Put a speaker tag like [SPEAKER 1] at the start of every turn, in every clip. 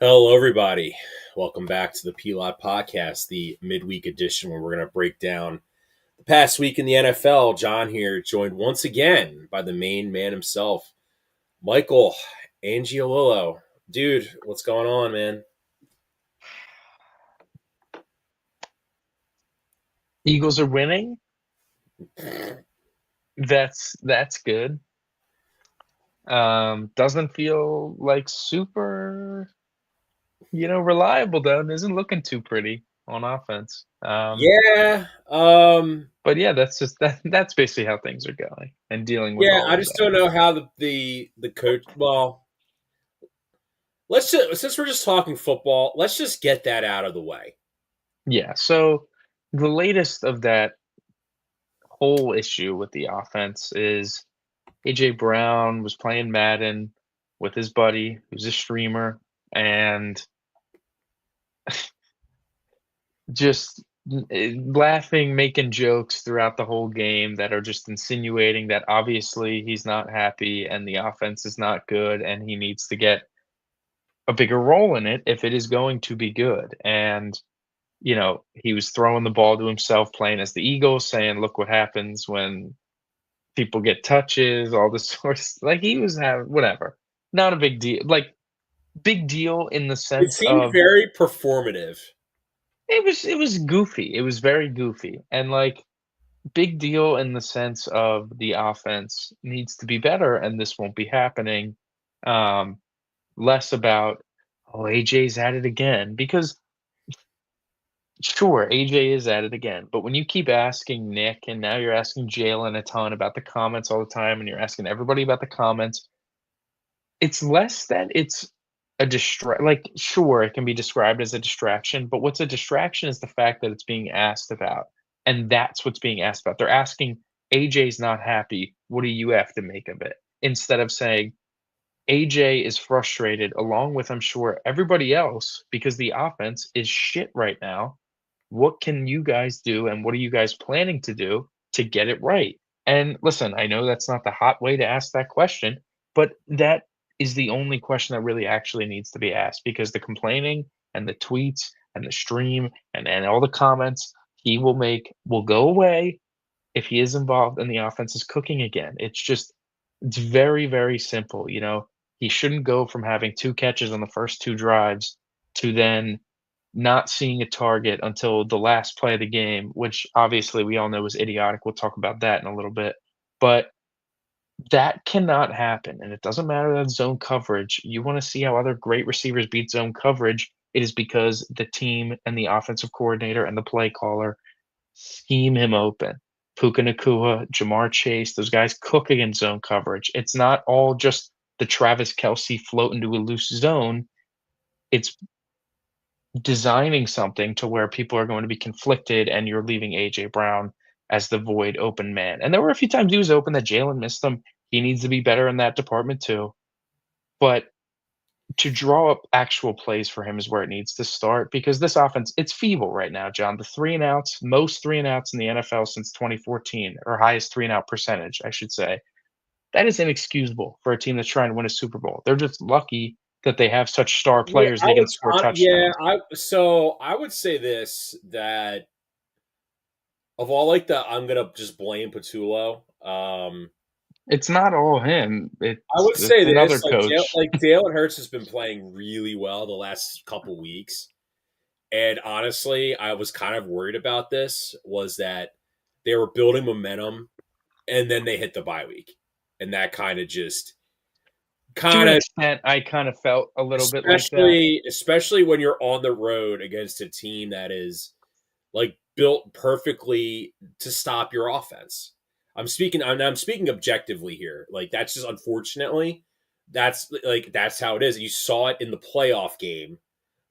[SPEAKER 1] Hello, everybody. Welcome back to the P-LotPodcast, the midweek edition where we're going to break down the past week in the NFL. John here, joined once again by the main man himself, Michael Angiolillo. Dude, what's going on, man?
[SPEAKER 2] Eagles are winning. That's good. Doesn't feel like super, reliable though, and isn't looking too pretty on offense.
[SPEAKER 1] Yeah,
[SPEAKER 2] But yeah, that's basically how things are going and dealing with
[SPEAKER 1] yeah.
[SPEAKER 2] all
[SPEAKER 1] I
[SPEAKER 2] of
[SPEAKER 1] just
[SPEAKER 2] that.
[SPEAKER 1] don't know how the coach. Well, let's just since we're just talking football, let's just get that out of the way.
[SPEAKER 2] Yeah, so the latest of that whole issue with the offense is AJ Brown was playing Madden with his buddy, who's a streamer, and just laughing, making jokes throughout the whole game that are just insinuating that obviously he's not happy and the offense is not good and he needs to get a bigger role in it if it is going to be good. And, he was throwing the ball to himself playing as the Eagles, saying, look what happens when people get touches, all this sorts. Like he was having whatever. Not a big deal. Like big deal in the
[SPEAKER 1] It
[SPEAKER 2] sense
[SPEAKER 1] seemed
[SPEAKER 2] of
[SPEAKER 1] very performative.
[SPEAKER 2] it was goofy. It was very goofy. And like big deal in the sense of the offense needs to be better, and this won't be happening. Um, Less about, oh, AJ's at it again, because sure, AJ is at it again. But when you keep asking Nick, and now you're asking Jalen a ton about the comments all the time, and you're asking everybody about the comments, it's less that it's like, sure, it can be described as a distraction, but what's a distraction is the fact that it's being asked about, and that's what's being asked about. They're asking, "AJ's not happy, what do you have to make of it?" Instead of saying, "AJ is frustrated along with, I'm sure, everybody else because the offense is shit right now. What can you guys do, and what are you guys planning to do to get it right?" And listen, I know that's not the hot way to ask that question, but that is the only question that really actually needs to be asked, because the complaining and the tweets and the stream and all the comments he will make will go away if he is involved and the offense is cooking again. It's very, very simple. He shouldn't go from having 2 catches on the first 2 drives to then not seeing a target until the last play of the game, which obviously we all know is idiotic. We'll talk about that in a little bit. But that cannot happen, and it doesn't matter that zone coverage. You wanna see how other great receivers beat zone coverage, it is because the team and the offensive coordinator and the play caller scheme him open. Puka Nacua, Jamar Chase, those guys cook against zone coverage. It's not all just the Travis Kelce float into a loose zone. It's designing something to where people are going to be conflicted and you're leaving AJ Brown as the void open man. And there were a few times he was open that Jalen missed them. He needs to be better in that department too. But to draw up actual plays for him is where it needs to start, because this offense, it's feeble right now, John. The three and outs, most three and outs in the NFL since 2014, or highest three and out percentage, I should say. That is inexcusable for a team that's trying to win a Super Bowl. They're just lucky that they have such star
[SPEAKER 1] Yeah,
[SPEAKER 2] players they can score
[SPEAKER 1] yeah,
[SPEAKER 2] touchdowns.
[SPEAKER 1] I would say this that of all like the I'm gonna just blame Patullo.
[SPEAKER 2] It's not all him.
[SPEAKER 1] I
[SPEAKER 2] It's
[SPEAKER 1] would
[SPEAKER 2] it's
[SPEAKER 1] say
[SPEAKER 2] another
[SPEAKER 1] this
[SPEAKER 2] coach.
[SPEAKER 1] like Jalen Hurts has been playing really well the last couple weeks, and honestly, I was kind of worried about this. Was that they were building momentum, and then they hit the bye week, and that
[SPEAKER 2] To
[SPEAKER 1] kind
[SPEAKER 2] an
[SPEAKER 1] of
[SPEAKER 2] extent, I kind of felt a little bit like that.
[SPEAKER 1] especially when you're on the road against a team that is like built perfectly to stop your offense. I'm speaking objectively here. Like that's just unfortunately that's how it is. You saw it in the playoff game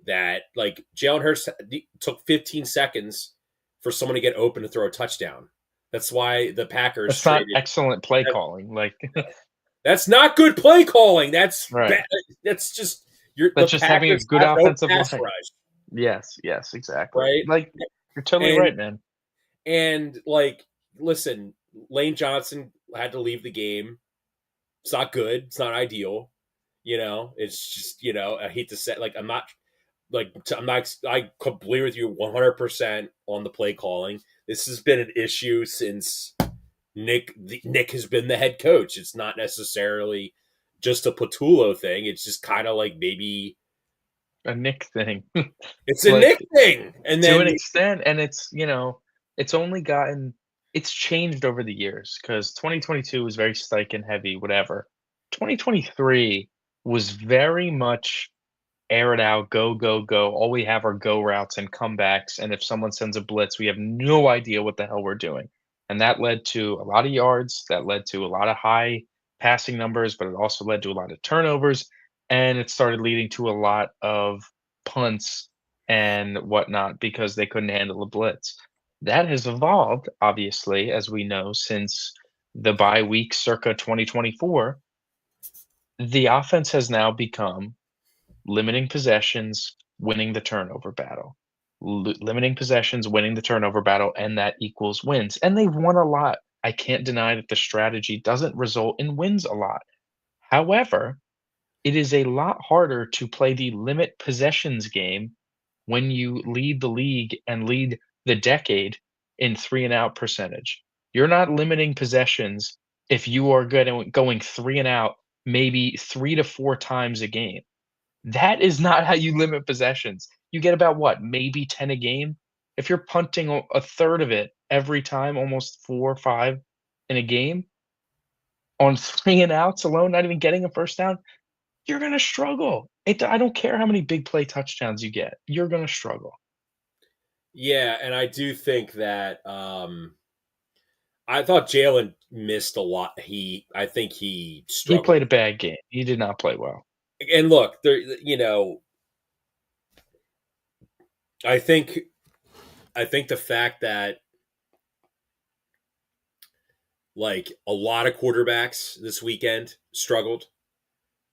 [SPEAKER 1] that like Jalen Hurts took 15 seconds for someone to get open to throw a touchdown. That's why the Packers
[SPEAKER 2] That's not
[SPEAKER 1] traded.
[SPEAKER 2] excellent play calling. Like,
[SPEAKER 1] That's not good play calling. That's
[SPEAKER 2] right.
[SPEAKER 1] bad. That's just the
[SPEAKER 2] That's just having a
[SPEAKER 1] Packers
[SPEAKER 2] good
[SPEAKER 1] have no
[SPEAKER 2] offensive
[SPEAKER 1] pass
[SPEAKER 2] line.
[SPEAKER 1] rush,
[SPEAKER 2] Yes, yes, exactly.
[SPEAKER 1] right?
[SPEAKER 2] Like, you're totally
[SPEAKER 1] And
[SPEAKER 2] right, man.
[SPEAKER 1] like, listen, Lane Johnson had to leave the game. It's not good. It's not ideal. It's just I hate to say, like, I completely with you 100% on the play calling. This has been an issue since Nick has been the head coach. It's not necessarily just a Patullo thing. It's just kind of like maybe
[SPEAKER 2] A Nick thing.
[SPEAKER 1] it's a
[SPEAKER 2] Like,
[SPEAKER 1] Nick thing. And
[SPEAKER 2] to
[SPEAKER 1] then
[SPEAKER 2] an extent, and it's only gotten it's changed over the years because 2022 was very Steichen heavy, whatever. 2023 was very much air it out, go, go, go. All we have are go routes and comebacks, and if someone sends a blitz, we have no idea what the hell we're doing. And that led to a lot of yards, that led to a lot of high passing numbers, but it also led to a lot of turnovers, and it started leading to a lot of punts and whatnot because they couldn't handle the blitz. That has evolved, obviously, as we know, since the bye week circa 2024. The offense has now become limiting possessions, winning the turnover battle. Limiting possessions, winning the turnover battle, and that equals wins. And they've won a lot. I can't deny that the strategy doesn't result in wins a lot. However, it is a lot harder to play the limit possessions game when you lead the league and lead the decade in 3 and out percentage. You're not limiting possessions if you are good and going 3 and out maybe 3 to 4 times a game. That is not how you limit possessions. You get about what, maybe 10 a game? If you're punting a third of it every time, almost 4 or 5 in a game on 3 and outs alone, not even getting a first down, you're gonna struggle. I don't care how many big play touchdowns you get, you're gonna struggle.
[SPEAKER 1] yeah, and I do think that I thought Jalen missed a lot. I think he
[SPEAKER 2] He
[SPEAKER 1] struggled.
[SPEAKER 2] played a bad game. He did not play well.
[SPEAKER 1] And look, there, I think the fact that like a lot of quarterbacks this weekend struggled.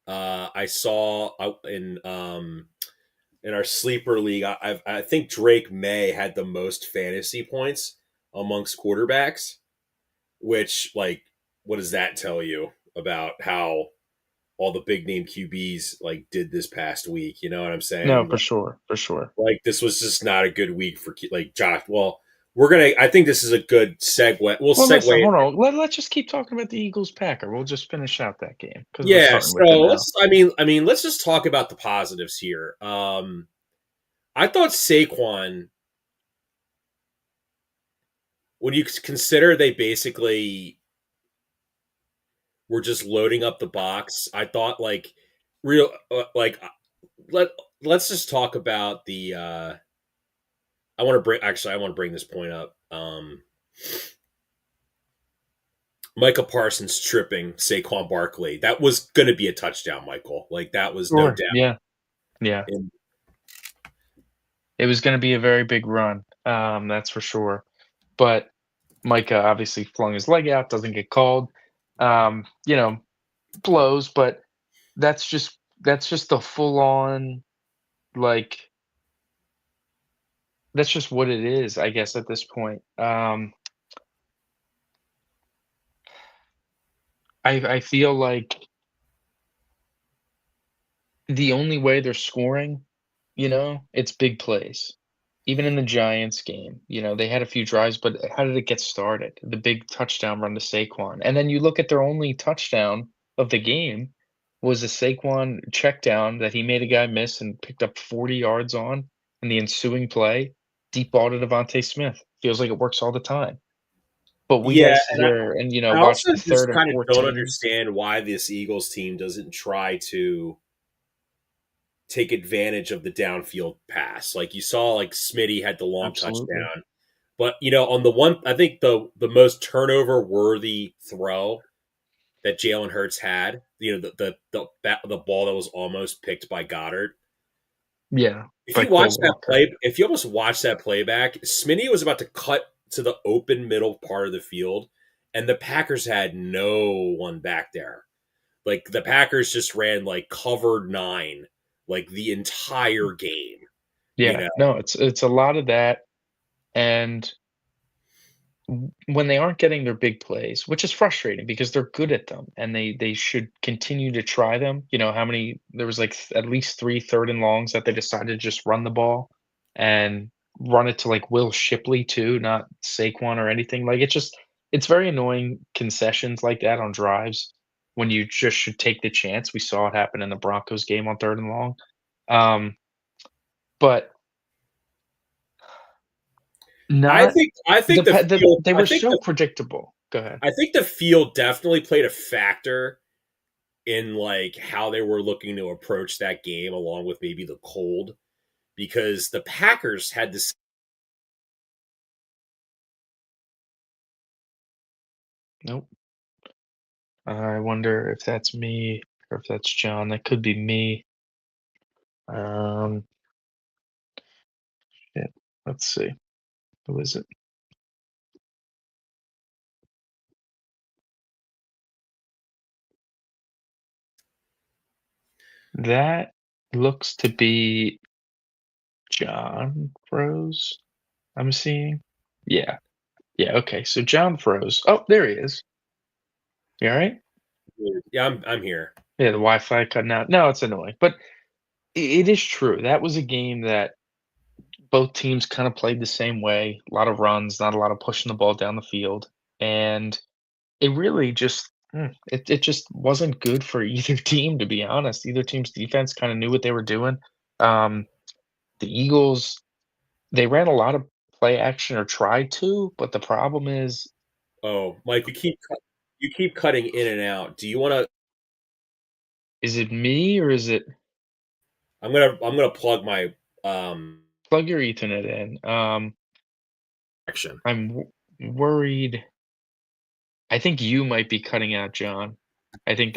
[SPEAKER 1] I saw in our sleeper league, I think Drake May had the most fantasy points amongst quarterbacks. Which, like, what does that tell you about how all the big name QBs like did this past week? You know what I'm
[SPEAKER 2] No,
[SPEAKER 1] saying?
[SPEAKER 2] for sure, for sure.
[SPEAKER 1] Like this was just not a good week for like Josh. Well, we're gonna. I think this is a good segue. We'll
[SPEAKER 2] Well, listen,
[SPEAKER 1] segue.
[SPEAKER 2] hold on. Let's just keep talking about the Eagles Packer. We'll just finish out that game because we're
[SPEAKER 1] Yeah.
[SPEAKER 2] starting with it
[SPEAKER 1] So
[SPEAKER 2] now.
[SPEAKER 1] let's. I mean, let's just talk about the positives here. I thought Saquon. When you consider they basically were just loading up the box, I thought like real like let let's just talk about the I want to bring this point up. Micah Parsons tripping Saquon Barkley. That was going to be a touchdown, Michael. Like that was no
[SPEAKER 2] Sure.
[SPEAKER 1] doubt.
[SPEAKER 2] Yeah. Yeah.
[SPEAKER 1] And
[SPEAKER 2] It was gonna be a very big run, that's for sure. But Micah obviously flung his leg out, doesn't get called. You know, blows, but that's just a full on, like, that's just what it is, I guess, at this point. I feel like the only way they're scoring, it's big plays. Even in the Giants game, they had a few drives, but how did it get started? The big touchdown run to Saquon. And then you look at their only touchdown of the game was a Saquon check down that he made a guy miss and picked up 40 yards on in the ensuing play. Deep ball to Devontae Smith. Feels like it works all the time. But we got to
[SPEAKER 1] yeah,
[SPEAKER 2] sit
[SPEAKER 1] and I,
[SPEAKER 2] here and,
[SPEAKER 1] I
[SPEAKER 2] watch
[SPEAKER 1] also
[SPEAKER 2] the third
[SPEAKER 1] just
[SPEAKER 2] and
[SPEAKER 1] kind of don't
[SPEAKER 2] 14.
[SPEAKER 1] understand why this Eagles team doesn't try to take advantage of the downfield pass. Like you saw, like Smitty had the long
[SPEAKER 2] Absolutely.
[SPEAKER 1] touchdown, but on the one, I think the most turnover worthy throw that Jalen Hurts had, the ball that was almost picked by Goddard.
[SPEAKER 2] Yeah.
[SPEAKER 1] If
[SPEAKER 2] By
[SPEAKER 1] you watch
[SPEAKER 2] Cole
[SPEAKER 1] that
[SPEAKER 2] Walker.
[SPEAKER 1] play, if you almost watch that playback, Smitty was about to cut to the open middle part of the field, and the Packers had no one back there. Like the Packers just ran like covered nine, like the entire game. You
[SPEAKER 2] Yeah.
[SPEAKER 1] know,
[SPEAKER 2] No, it's a lot of that. And when they aren't getting their big plays, which is frustrating because they're good at them and they should continue to try them. You know, how many there was like at least 3 third and longs that they decided to just run the ball and run it to like Will Shipley too, not Saquon or anything. Like it's very annoying concessions like that on drives when you just should take the chance. We saw it happen in the Broncos game on third and long. Um, but
[SPEAKER 1] I
[SPEAKER 2] not
[SPEAKER 1] think I think the field
[SPEAKER 2] they were so predictable. Go ahead.
[SPEAKER 1] I think the field definitely played a factor in like how they were looking to approach that game, along with maybe the cold, because the Packers had this.
[SPEAKER 2] Nope. I wonder if that's me or if that's John. That could be me. Um, shit. Let's see. Who is it? That looks to be John froze. I'm seeing. Yeah. Yeah. Okay. So John froze. Oh, there he is. You all right?
[SPEAKER 1] Yeah, I'm here.
[SPEAKER 2] Yeah. The Wi-Fi cutting out. No, it's annoying, but it is true. That was a game that both teams kind of played the same way. A lot of runs, not a lot of pushing the ball down the field, and it really just it just wasn't good for either team, to be honest. Either team's defense kinda knew what they were doing. Um, the Eagles, they ran a lot of play action or tried to, but the problem is
[SPEAKER 1] Oh, Mike, you keep cutting in and out. Do you want to?
[SPEAKER 2] is it me or is it
[SPEAKER 1] I'm gonna plug my
[SPEAKER 2] plug your Ethernet in?
[SPEAKER 1] action.
[SPEAKER 2] I'm worried. I think you might be cutting out, John. I think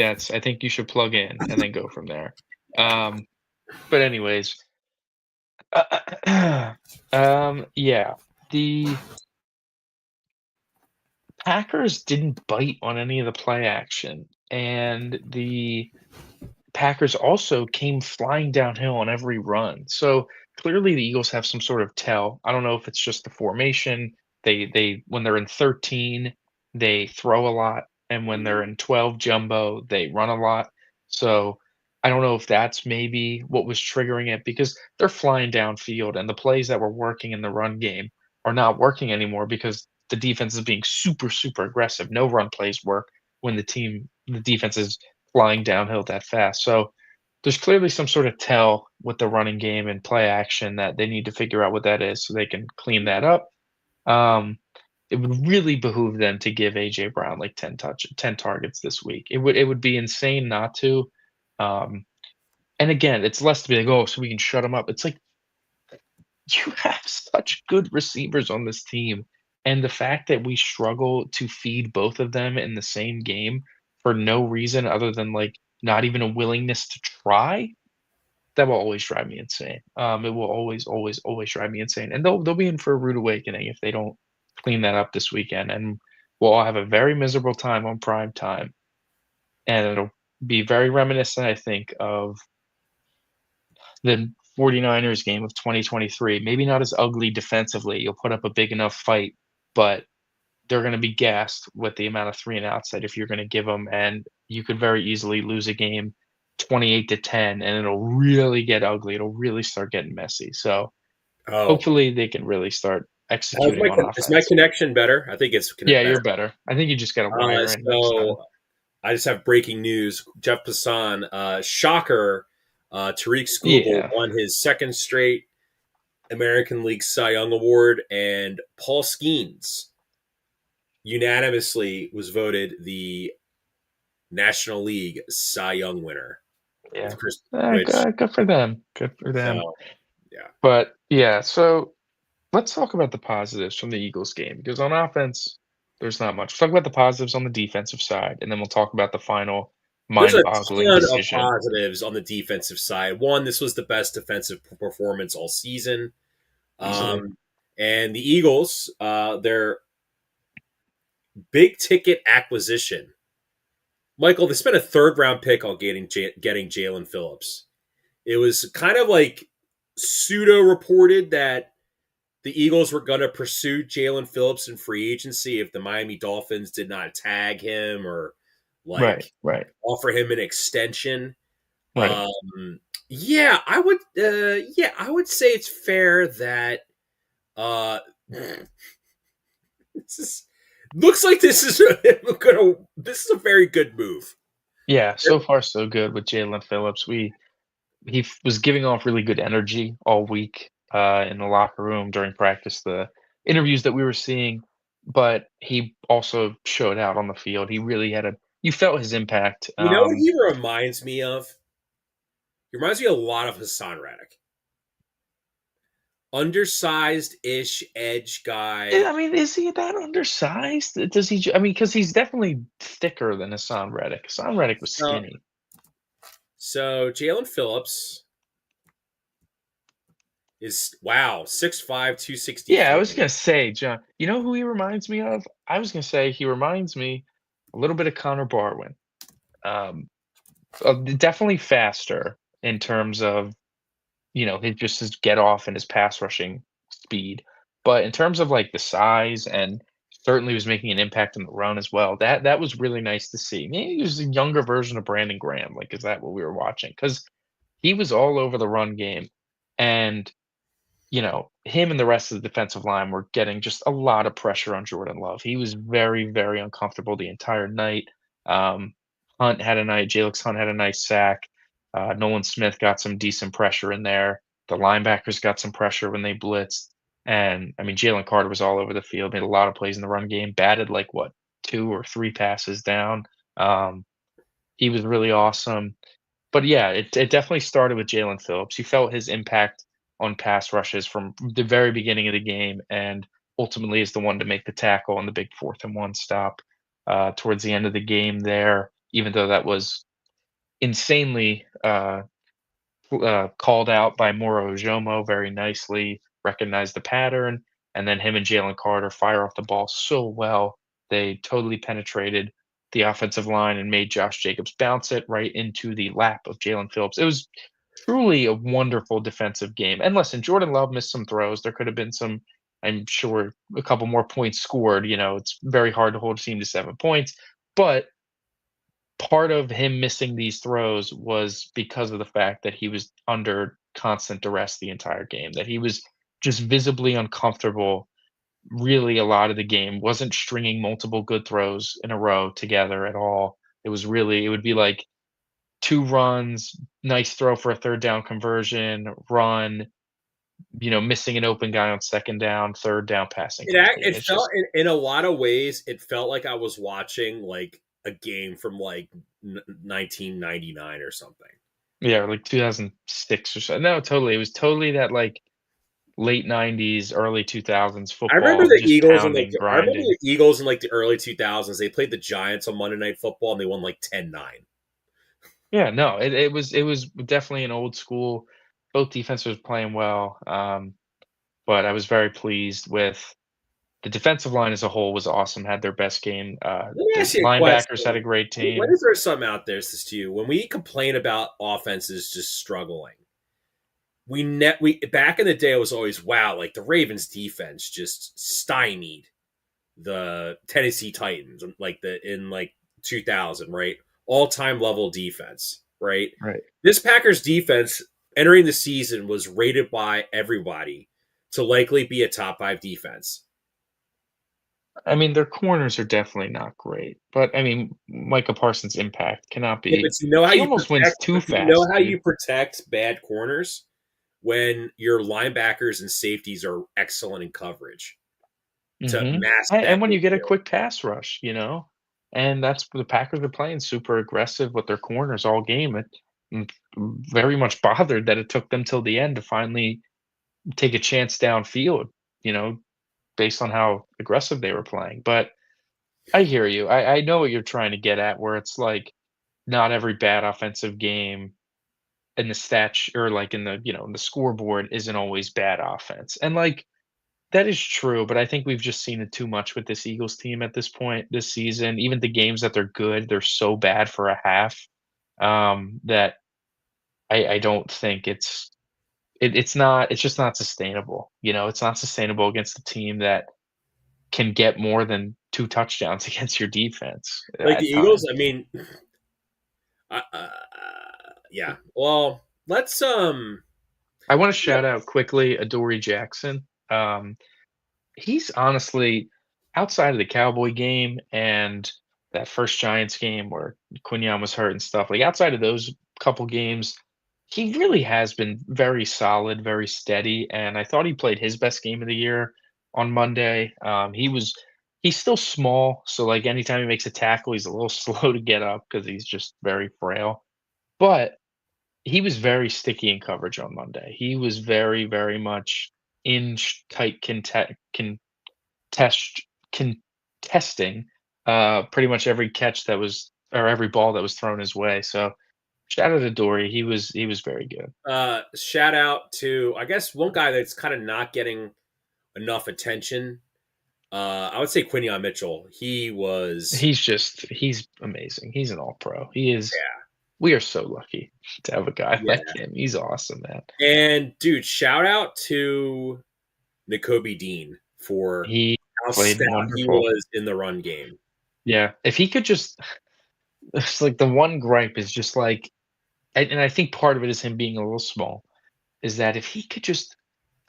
[SPEAKER 2] you should plug in and then go from there. Um, but anyways, yeah, the Packers didn't bite on any of the play action, and the Packers also came flying downhill on every run. So clearly the Eagles have some sort of tell. I don't know if it's just the formation. They when they're in 13, they throw a lot, and when they're in 12 jumbo, they run a lot. So I don't know if that's maybe what was triggering it because they're flying downfield and the plays that were working in the run game are not working anymore because the defense is being super, super aggressive. No run plays work when the defense is flying downhill that fast. So there's clearly some sort of tell with the running game and play action that they need to figure out what that is so they can clean that up. Um, it would really behoove them to give AJ Brown like 10 targets this week. It would be insane not to. Um, and again, it's less to be like, oh, so we can shut him up. It's like you have such good receivers on this team. And the fact that we struggle to feed both of them in the same game for no reason other than like not even a willingness to try, that will always drive me insane. It will always, always, always drive me insane. And they'll be in for a rude awakening if they don't clean that up this weekend. And we'll all have a very miserable time on prime time. And it'll be very reminiscent, I think, of the 49ers game of 2023. Maybe not as ugly defensively. You'll put up a big enough fight, but they're going to be gassed with the amount of three and outs that if you're going to give them, and you could very easily lose a game 28-10, and it'll really get ugly. It'll really start getting messy. So
[SPEAKER 1] Oh,
[SPEAKER 2] howfully they can really start executing on
[SPEAKER 1] is my
[SPEAKER 2] offense.
[SPEAKER 1] connection better? I think it's
[SPEAKER 2] Yeah,
[SPEAKER 1] better.
[SPEAKER 2] you're better. I think you just got to wire in next time.
[SPEAKER 1] So I just have breaking news. Jeff Passan, shocker, Tariq Skubal
[SPEAKER 2] Yeah,
[SPEAKER 1] won his second straight American League Cy Young Award, and Paul Skeens unanimously was voted the National League Cy Young winner.
[SPEAKER 2] yeah.
[SPEAKER 1] With Chris, which
[SPEAKER 2] Good for them. Good for them.
[SPEAKER 1] so yeah,
[SPEAKER 2] But yeah, so let's talk about the positives from the Eagles game because on offense, there's not much. We'll talk about the positives on the defensive side, and then we'll talk about the final
[SPEAKER 1] there's a
[SPEAKER 2] mind-boggling
[SPEAKER 1] ton of
[SPEAKER 2] decision.
[SPEAKER 1] positives on the defensive side. One, this was the best defensive performance all season.
[SPEAKER 2] Easily.
[SPEAKER 1] And the Eagles, their big ticket acquisition. Michael, they spent a third round pick on getting Jalen Phillips. It was kind of like pseudo reported that the Eagles were going to pursue Jalen Phillips in free agency if the Miami Dolphins did not tag him or like
[SPEAKER 2] Right, right,
[SPEAKER 1] offer him an extension.
[SPEAKER 2] right.
[SPEAKER 1] Yeah, I would. Yeah, I would say it's fair that uh, this is looks like this is this is a very good move.
[SPEAKER 2] Yeah, so far so good with Jalen Phillips. Was giving off really good energy all week in the locker room during practice, the interviews that we were seeing, but he also showed out on the field. He really had a you felt his impact.
[SPEAKER 1] You know what he reminds me of? He reminds me a lot of Hassan Reddick. Undersized ish edge guy.
[SPEAKER 2] I mean, is he that undersized? Does he? I mean, because he's definitely thicker than Hassan Reddick. Hassan Reddick was
[SPEAKER 1] Uh,
[SPEAKER 2] skinny.
[SPEAKER 1] so Jalen Phillips is wow, 6'5",
[SPEAKER 2] Yeah, I
[SPEAKER 1] 264.
[SPEAKER 2] was gonna say, John. You know who he reminds me of? I was gonna say he reminds me a little bit of Connor Barwin. Um, definitely faster in terms of his get off and his pass rushing speed. But in terms of like the size and certainly was making an impact in the run as well. That was really nice to see. Maybe he was a younger version of Brandon Graham. Like, is that what we were watching? Because he was all over the run game, and him and the rest of the defensive line were getting just a lot of pressure on Jordan Love. He was very, very uncomfortable the entire night. Um, Jalix Hunt had a nice sack. Nolan Smith got some decent pressure in there. The linebackers got some pressure when they blitzed. And I mean, Jalen Carter was all over the field, made a lot of plays in the run game, batted like what, 2 or 3 passes down. Um, he was really awesome. But yeah, it definitely started with Jalen Phillips. You felt his impact on pass rushes from the very beginning of the game, and ultimately is the one to make the tackle on the big 4th and 1 stop towards the end of the game there, even though that was insanely called out by Moro Ojomo very nicely, recognized the pattern, and then him and Jalen Carter fire off the ball so well. They totally penetrated the offensive line and made Josh Jacobs bounce it right into the lap of Jalen Phillips. It was truly a wonderful defensive game. And listen, Jordan Love missed some throws. There could have been some, I'm sure, a couple more points scored. It's very hard to hold a team to 7 points, but part of him missing these throws was because of the fact that he was under constant duress the entire game, that he was just visibly uncomfortable really a lot of the game, wasn't stringing multiple good throws in a row together at all. It would be like 2 runs, nice throw for a 3rd down conversion, run, missing an open guy on 2nd down, 3rd down passing completion.
[SPEAKER 1] It
[SPEAKER 2] It's
[SPEAKER 1] felt
[SPEAKER 2] just
[SPEAKER 1] in a lot of ways, it felt like I was watching like a game from like 1999 or something.
[SPEAKER 2] yeah, like 2006 or so. No, totally. It was totally that like late '90s, early 2000s
[SPEAKER 1] I remember
[SPEAKER 2] football,
[SPEAKER 1] the
[SPEAKER 2] just
[SPEAKER 1] Eagles in
[SPEAKER 2] pounding,
[SPEAKER 1] I remember
[SPEAKER 2] grinding.
[SPEAKER 1] the Eagles in like the early 2000s. They played the Giants on Monday Night Football and they won like 10-9.
[SPEAKER 2] Yeah, no, it was definitely an old school. Both defenses were playing well, but I was very pleased with the defensive line as a whole was awesome, had their best game.
[SPEAKER 1] Let me
[SPEAKER 2] The
[SPEAKER 1] ask you a
[SPEAKER 2] linebackers had
[SPEAKER 1] question.
[SPEAKER 2] a great
[SPEAKER 1] When
[SPEAKER 2] team.
[SPEAKER 1] is there some out there says to you when we complain about offenses just struggling? We back in the day it was always wow, like the Ravens defense just stymied the Tennessee Titans like the in like 2000, right? All-time level defense, right?
[SPEAKER 2] Right.
[SPEAKER 1] This Packers defense entering the season was rated by everybody to likely be a top 5 defense.
[SPEAKER 2] I mean, their corners are definitely not great, but I mean, Micah Parsons' impact cannot
[SPEAKER 1] Yeah, but
[SPEAKER 2] be. He almost wins too
[SPEAKER 1] you know
[SPEAKER 2] fast,
[SPEAKER 1] how
[SPEAKER 2] dude.
[SPEAKER 1] you protect bad corners when your linebackers and safeties are excellent in coverage to
[SPEAKER 2] Mhm.
[SPEAKER 1] mask that
[SPEAKER 2] And when you get a
[SPEAKER 1] issue.
[SPEAKER 2] quick pass rush, and that's the Packers are playing super aggressive with their corners all game. Mm, very much bothered that it took them till the end to finally take a chance downfield, you know, based on how aggressive they were playing. But I hear you. I know what you're trying to get at, where it's like not every bad offensive game in the or like in the scoreboard isn't always bad offense. And like that is true, but I think we've just seen it too much with this Eagles team at this point this season. Even the games that they're good, they're so bad for a half that I don't think it's just not sustainable. It's not sustainable against a team that can get more than 2 touchdowns against your defense
[SPEAKER 1] Like the
[SPEAKER 2] at
[SPEAKER 1] Eagles,
[SPEAKER 2] times.
[SPEAKER 1] I mean, yeah. Well, let's
[SPEAKER 2] I wanna
[SPEAKER 1] yeah.
[SPEAKER 2] shout out quickly Adoree Jackson. Um, he's honestly outside of the Cowboy game and that first Giants game where Quinyon was hurt and stuff, like, outside of those couple games, he really has been very solid, very steady, and I thought he played his best game of the year on Monday. He's still small, so, like, anytime he makes a tackle, he's a little slow to get up because he's just very frail, but he was very sticky in coverage on Monday. He was very, very much in tight contest contesting, pretty much every catch that was or every ball that was thrown his way. So shout out to Dory. He was very good.
[SPEAKER 1] Shout out to, I guess, one guy that's kind of not getting enough attention. I would say Quinion Mitchell. He was,
[SPEAKER 2] He's amazing. He's an all pro. He is
[SPEAKER 1] yeah,
[SPEAKER 2] We are so lucky to have a guy
[SPEAKER 1] yeah.
[SPEAKER 2] like him. He's awesome, man.
[SPEAKER 1] And dude, shout out to N'Kobe Dean for
[SPEAKER 2] He
[SPEAKER 1] how
[SPEAKER 2] played
[SPEAKER 1] stout he
[SPEAKER 2] wonderful.
[SPEAKER 1] was in the run game.
[SPEAKER 2] Yeah. If he could just it's like the one gripe is just like and I think part of it is him being a little small, is that if he could just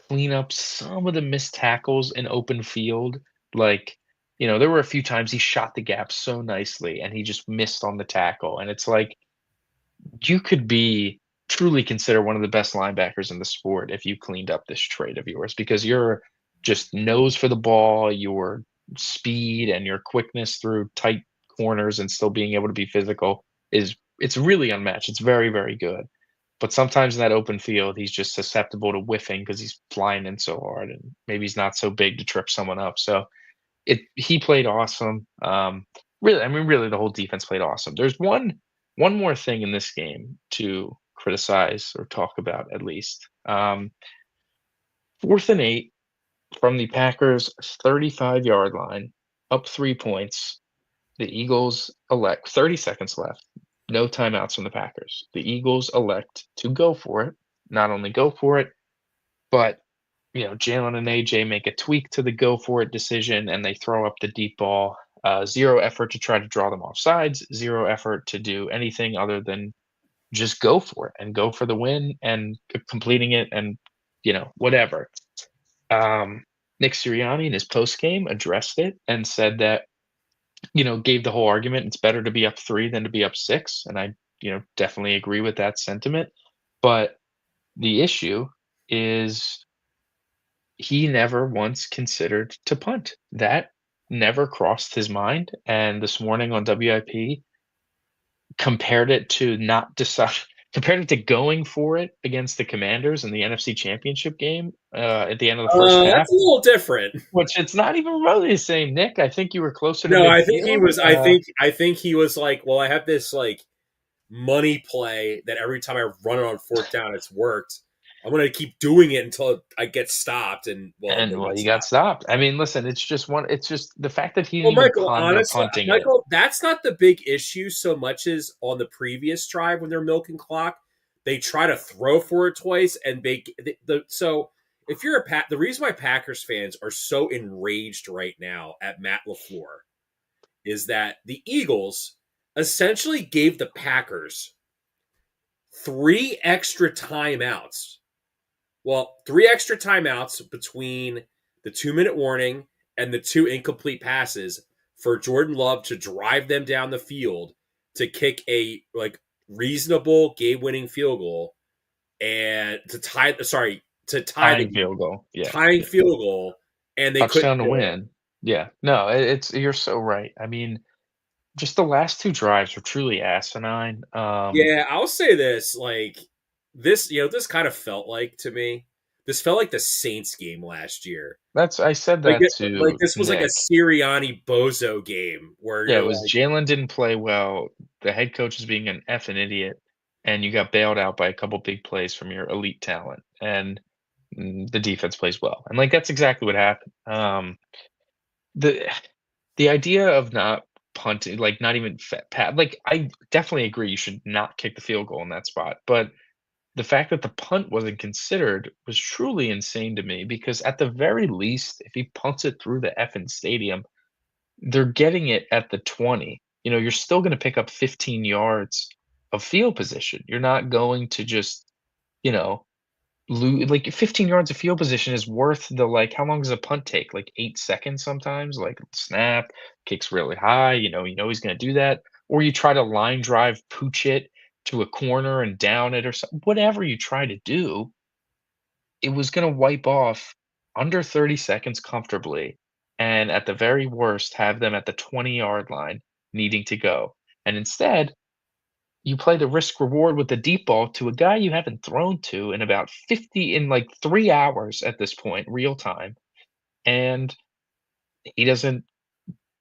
[SPEAKER 2] clean up some of the missed tackles in open field, like, there were a few times he shot the gap so nicely and he just missed on the tackle. And it's like, you could be truly consider one of the best linebackers in the sport if you cleaned up this trait of yours because you're just nose for the ball, your speed and your quickness through tight corners and still being able to be physical is it's really unmatched. It's very, very good. But sometimes in that open field, he's just susceptible to whiffing because he's flying in so hard and maybe he's not so big to trip someone up. So he played awesome. Really, I mean, really, the whole defense played awesome. There's one more thing in this game to criticize or talk about at least. 4th and 8 from the Packers' 35-yard line, up 3 points. The Eagles elect 30 seconds left. No timeouts from the Packers. The Eagles elect to go for it. Not only go for it, but Jalen and AJ make a tweak to the go for it decision and they throw up the deep ball. Zero effort to try to draw them off sides, zero effort to do anything other than just go for it and go for the win and completing it and, whatever. Nick Sirianni in his post game addressed it and said that, gave the whole argument it's better to be up 3 than to be up 6. And I, definitely agree with that sentiment. But the issue is he never once considered to punt. That never crossed his mind. And this morning on WIP, compared it to not decide, compared it to going for it against the Commanders in the NFC Championship game at the end of the first half,
[SPEAKER 1] That's a little different.
[SPEAKER 2] which it's not even really the same, Nick. I think you were closer to
[SPEAKER 1] No, I think he
[SPEAKER 2] midfield.
[SPEAKER 1] was. I think he was like, well, I have this like money play that every time I run it on 4th down, it's worked. I'm gonna keep doing it until I get stopped, and well,
[SPEAKER 2] And
[SPEAKER 1] they
[SPEAKER 2] well,
[SPEAKER 1] got
[SPEAKER 2] you got
[SPEAKER 1] stopped.
[SPEAKER 2] stopped. I mean, listen, it's just the fact that he
[SPEAKER 1] Well,
[SPEAKER 2] didn't even
[SPEAKER 1] Michael,
[SPEAKER 2] ponder
[SPEAKER 1] honestly,
[SPEAKER 2] punting it.
[SPEAKER 1] Michael, that's not the big issue so much as on the previous drive when they're milking clock, they try to throw for it twice, and so if you're the reason why Packers fans are so enraged right now at Matt LaFleur is that the Eagles essentially gave the Packers 3 extra timeouts. Well, 3 extra timeouts between the 2 minute warning and the 2 incomplete passes for Jordan Love to drive them down the field to kick a like reasonable game winning field goal and to tie the
[SPEAKER 2] Tying
[SPEAKER 1] game,
[SPEAKER 2] field goal. Yeah.
[SPEAKER 1] tying
[SPEAKER 2] Yeah.
[SPEAKER 1] field goal, and they couldn't
[SPEAKER 2] Touchdown to
[SPEAKER 1] do it.
[SPEAKER 2] win. Yeah. No, it's you're so right. I mean, just the last 2 drives were truly asinine.
[SPEAKER 1] Yeah, I'll say this, like this, this kind of felt like to me. This felt like the Saints game last year.
[SPEAKER 2] I said
[SPEAKER 1] Like
[SPEAKER 2] that
[SPEAKER 1] it, like
[SPEAKER 2] to
[SPEAKER 1] this was like a
[SPEAKER 2] Nick.
[SPEAKER 1] Sirianni Bozo game where
[SPEAKER 2] Yeah,
[SPEAKER 1] you're
[SPEAKER 2] it was
[SPEAKER 1] like,
[SPEAKER 2] Jalen didn't play well, the head coach is being an effing idiot, and you got bailed out by a couple big plays from your elite talent, and, the defense plays well, and, like, that's exactly what happened. The the idea of not punting, like, not even like, I definitely agree you should not kick the field goal in that spot, but the fact that the punt wasn't considered was truly insane to me because at the very least, if he punts it through the effing stadium, they're getting it at the 20. You're still gonna pick up 15 yards of field position. You're not going to just, you know, like 15 yards of field position is worth the like how long does a punt take? Like 8 seconds sometimes, like snap, kicks really high, he's gonna do that. Or you try to line drive pooch it to a corner and down it or something. Whatever you try to do, it was gonna wipe off under 30 seconds comfortably, and at the very worst, have them at the 20-yard line needing to go. And instead, you play the risk reward with the deep ball to a guy you haven't thrown to in about 50 in like 3 hours at this point, real time, and he doesn't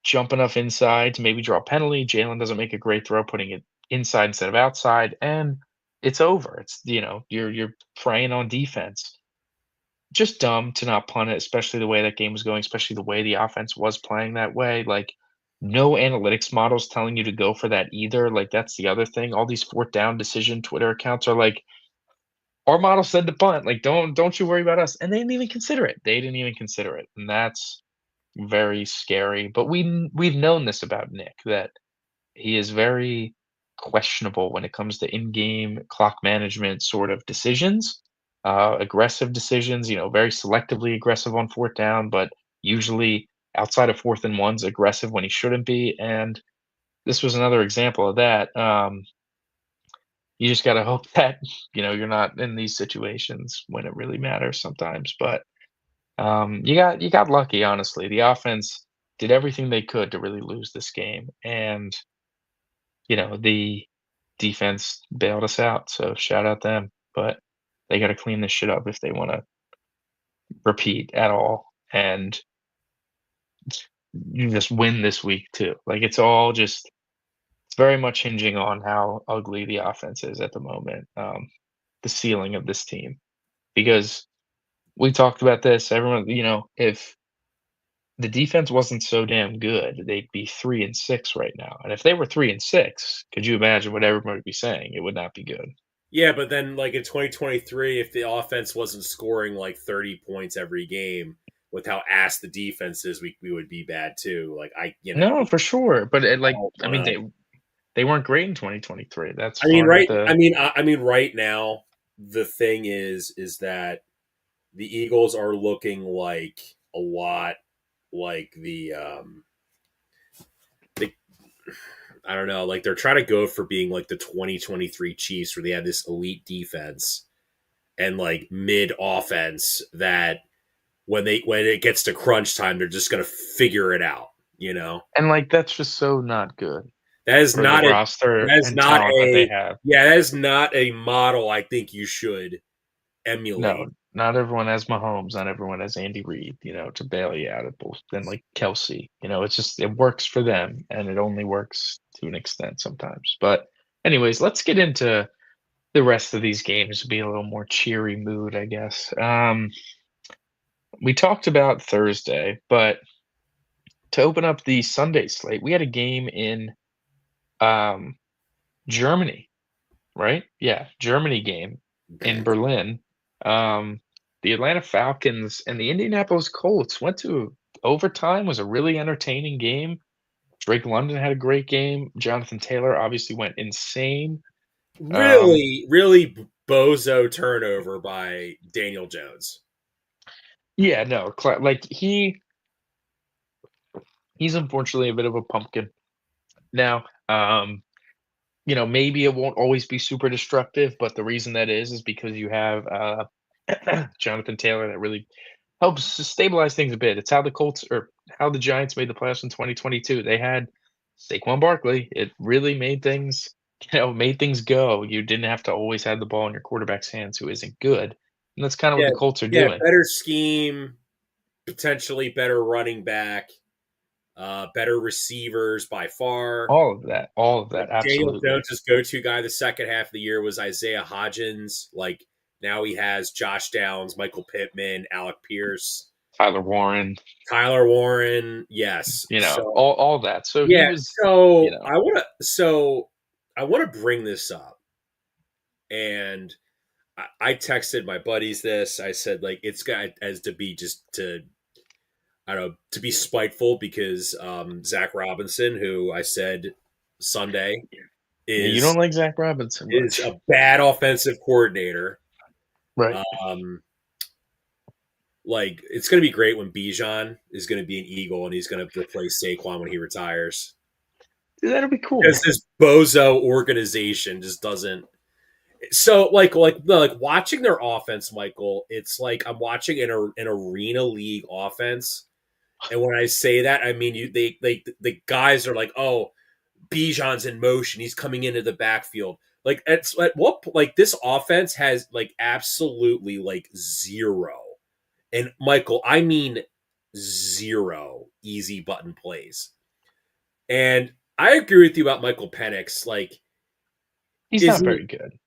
[SPEAKER 2] jump enough inside to maybe draw a penalty. Jalen doesn't make a great throw, putting it inside instead of outside, and it's over. You're preying on defense. Just dumb to not punt it, especially the way that game was going, especially the way the offense was playing that way. Like, no analytics models telling you to go for that either. Like, that's the other thing. All these fourth down decision Twitter accounts are like, our model said to punt. Like, don't you worry about us. And they didn't even consider it. They didn't even consider it. And that's very scary. But we've known this about Nick, that he is very questionable when it comes to in-game clock management sort of decisions, aggressive decisions, very selectively aggressive on fourth down, but usually outside of fourth and ones, aggressive when he shouldn't be. And this was another example of that. You just got to hope that, you're not in these situations when it really matters sometimes. But you got lucky, honestly. The offense did everything they could to really lose this game. And the defense bailed us out, so shout out them, but they gotta clean this shit up if they wanna repeat at all, and you just win this week too. Like, it's very much hinging on how ugly the offense is at the moment, the ceiling of this team, because we talked about this, everyone, if the defense wasn't so damn good, they'd be 3 and 6 right now, and if they were 3 and 6, could you imagine what everybody would be saying? It would not be good.
[SPEAKER 1] Yeah, but then like in 2023, if the offense wasn't scoring like 30 points every game with how ass the defense is, we would be bad too. Like
[SPEAKER 2] No, for sure, but
[SPEAKER 1] I
[SPEAKER 2] I mean,
[SPEAKER 1] don't
[SPEAKER 2] they weren't great in 2023. That's
[SPEAKER 1] I mean,
[SPEAKER 2] part of
[SPEAKER 1] right.
[SPEAKER 2] the
[SPEAKER 1] I mean, right now, the thing is that the Eagles are looking like a lot like the I don't know, like they're trying to go for being like the 2023 Chiefs, where they have this elite defense and like mid offense that when it gets to crunch time, they're just gonna figure it out. You know,
[SPEAKER 2] and, like, that's just so not good
[SPEAKER 1] that is
[SPEAKER 2] for the
[SPEAKER 1] not a
[SPEAKER 2] roster
[SPEAKER 1] that is
[SPEAKER 2] and
[SPEAKER 1] not
[SPEAKER 2] talent that they
[SPEAKER 1] a
[SPEAKER 2] have.
[SPEAKER 1] yeah, that is not a model I think you should
[SPEAKER 2] No,
[SPEAKER 1] emulate.
[SPEAKER 2] not everyone has Mahomes, not everyone has Andy Reid, to bail you out of both and, like, Kelsey, it's just it works for them, and it only works to an extent sometimes. But anyways, let's get into the rest of these games, be a little more cheery mood, I guess. We talked about Thursday, but to open up the Sunday slate, we had a game in um, Germany, right? Yeah, Germany game in Berlin. Um, the Atlanta Falcons and the Indianapolis Colts went to overtime. Was a really entertaining game. Drake London had a great game. Jonathan Taylor obviously went insane. Um,
[SPEAKER 1] Really, really bozo turnover by Daniel Jones.
[SPEAKER 2] yeah, no, like he's unfortunately a bit of a pumpkin now. Maybe it won't always be super destructive, but the reason that is because you have Jonathan Taylor that really helps to stabilize things a bit. It's how the Colts or how the Giants made the playoffs in 2022. They had Saquon Barkley. It really made things go. You didn't have to always have the ball in your quarterback's hands, who isn't good. And that's kind of what
[SPEAKER 1] Yeah,
[SPEAKER 2] the Colts are
[SPEAKER 1] yeah,
[SPEAKER 2] doing.
[SPEAKER 1] better scheme, potentially better running back, better receivers by far.
[SPEAKER 2] All of that,
[SPEAKER 1] Like Daniel
[SPEAKER 2] absolutely.
[SPEAKER 1] Jones' go-to guy the second half of the year was Isaiah Hodgins. Like now he has Josh Downs, Michael Pittman, Alec Pierce,
[SPEAKER 2] Tyler Warren,
[SPEAKER 1] Tyler Warren. Yes. So
[SPEAKER 2] all that. So he
[SPEAKER 1] yeah.
[SPEAKER 2] was, you
[SPEAKER 1] So
[SPEAKER 2] know,
[SPEAKER 1] I want to bring this up, and I texted my buddies this. I said like it's got as to be just to I don't know to be spiteful because Zach Robinson, who I said Sunday
[SPEAKER 2] Yeah, you
[SPEAKER 1] is
[SPEAKER 2] don't like Zach Robinson
[SPEAKER 1] is
[SPEAKER 2] much.
[SPEAKER 1] a bad offensive coordinator.
[SPEAKER 2] Right.
[SPEAKER 1] Um, like it's going to be great when Bijan is going to be an Eagle and he's going to replace Saquon when he retires
[SPEAKER 2] Dude, that'll be
[SPEAKER 1] because
[SPEAKER 2] cool.
[SPEAKER 1] this bozo organization just doesn't. So like watching their offense, Michael, it's like I'm watching an arena league offense. And when I say that, I mean they the guys are like, oh, Bijan's in motion, he's coming into the backfield. Like at what like this offense has like absolutely like zero. And Michael, I mean zero easy button plays. And I agree with you about Michael Penix. Like,
[SPEAKER 2] He's
[SPEAKER 1] is
[SPEAKER 2] not
[SPEAKER 1] he
[SPEAKER 2] very good.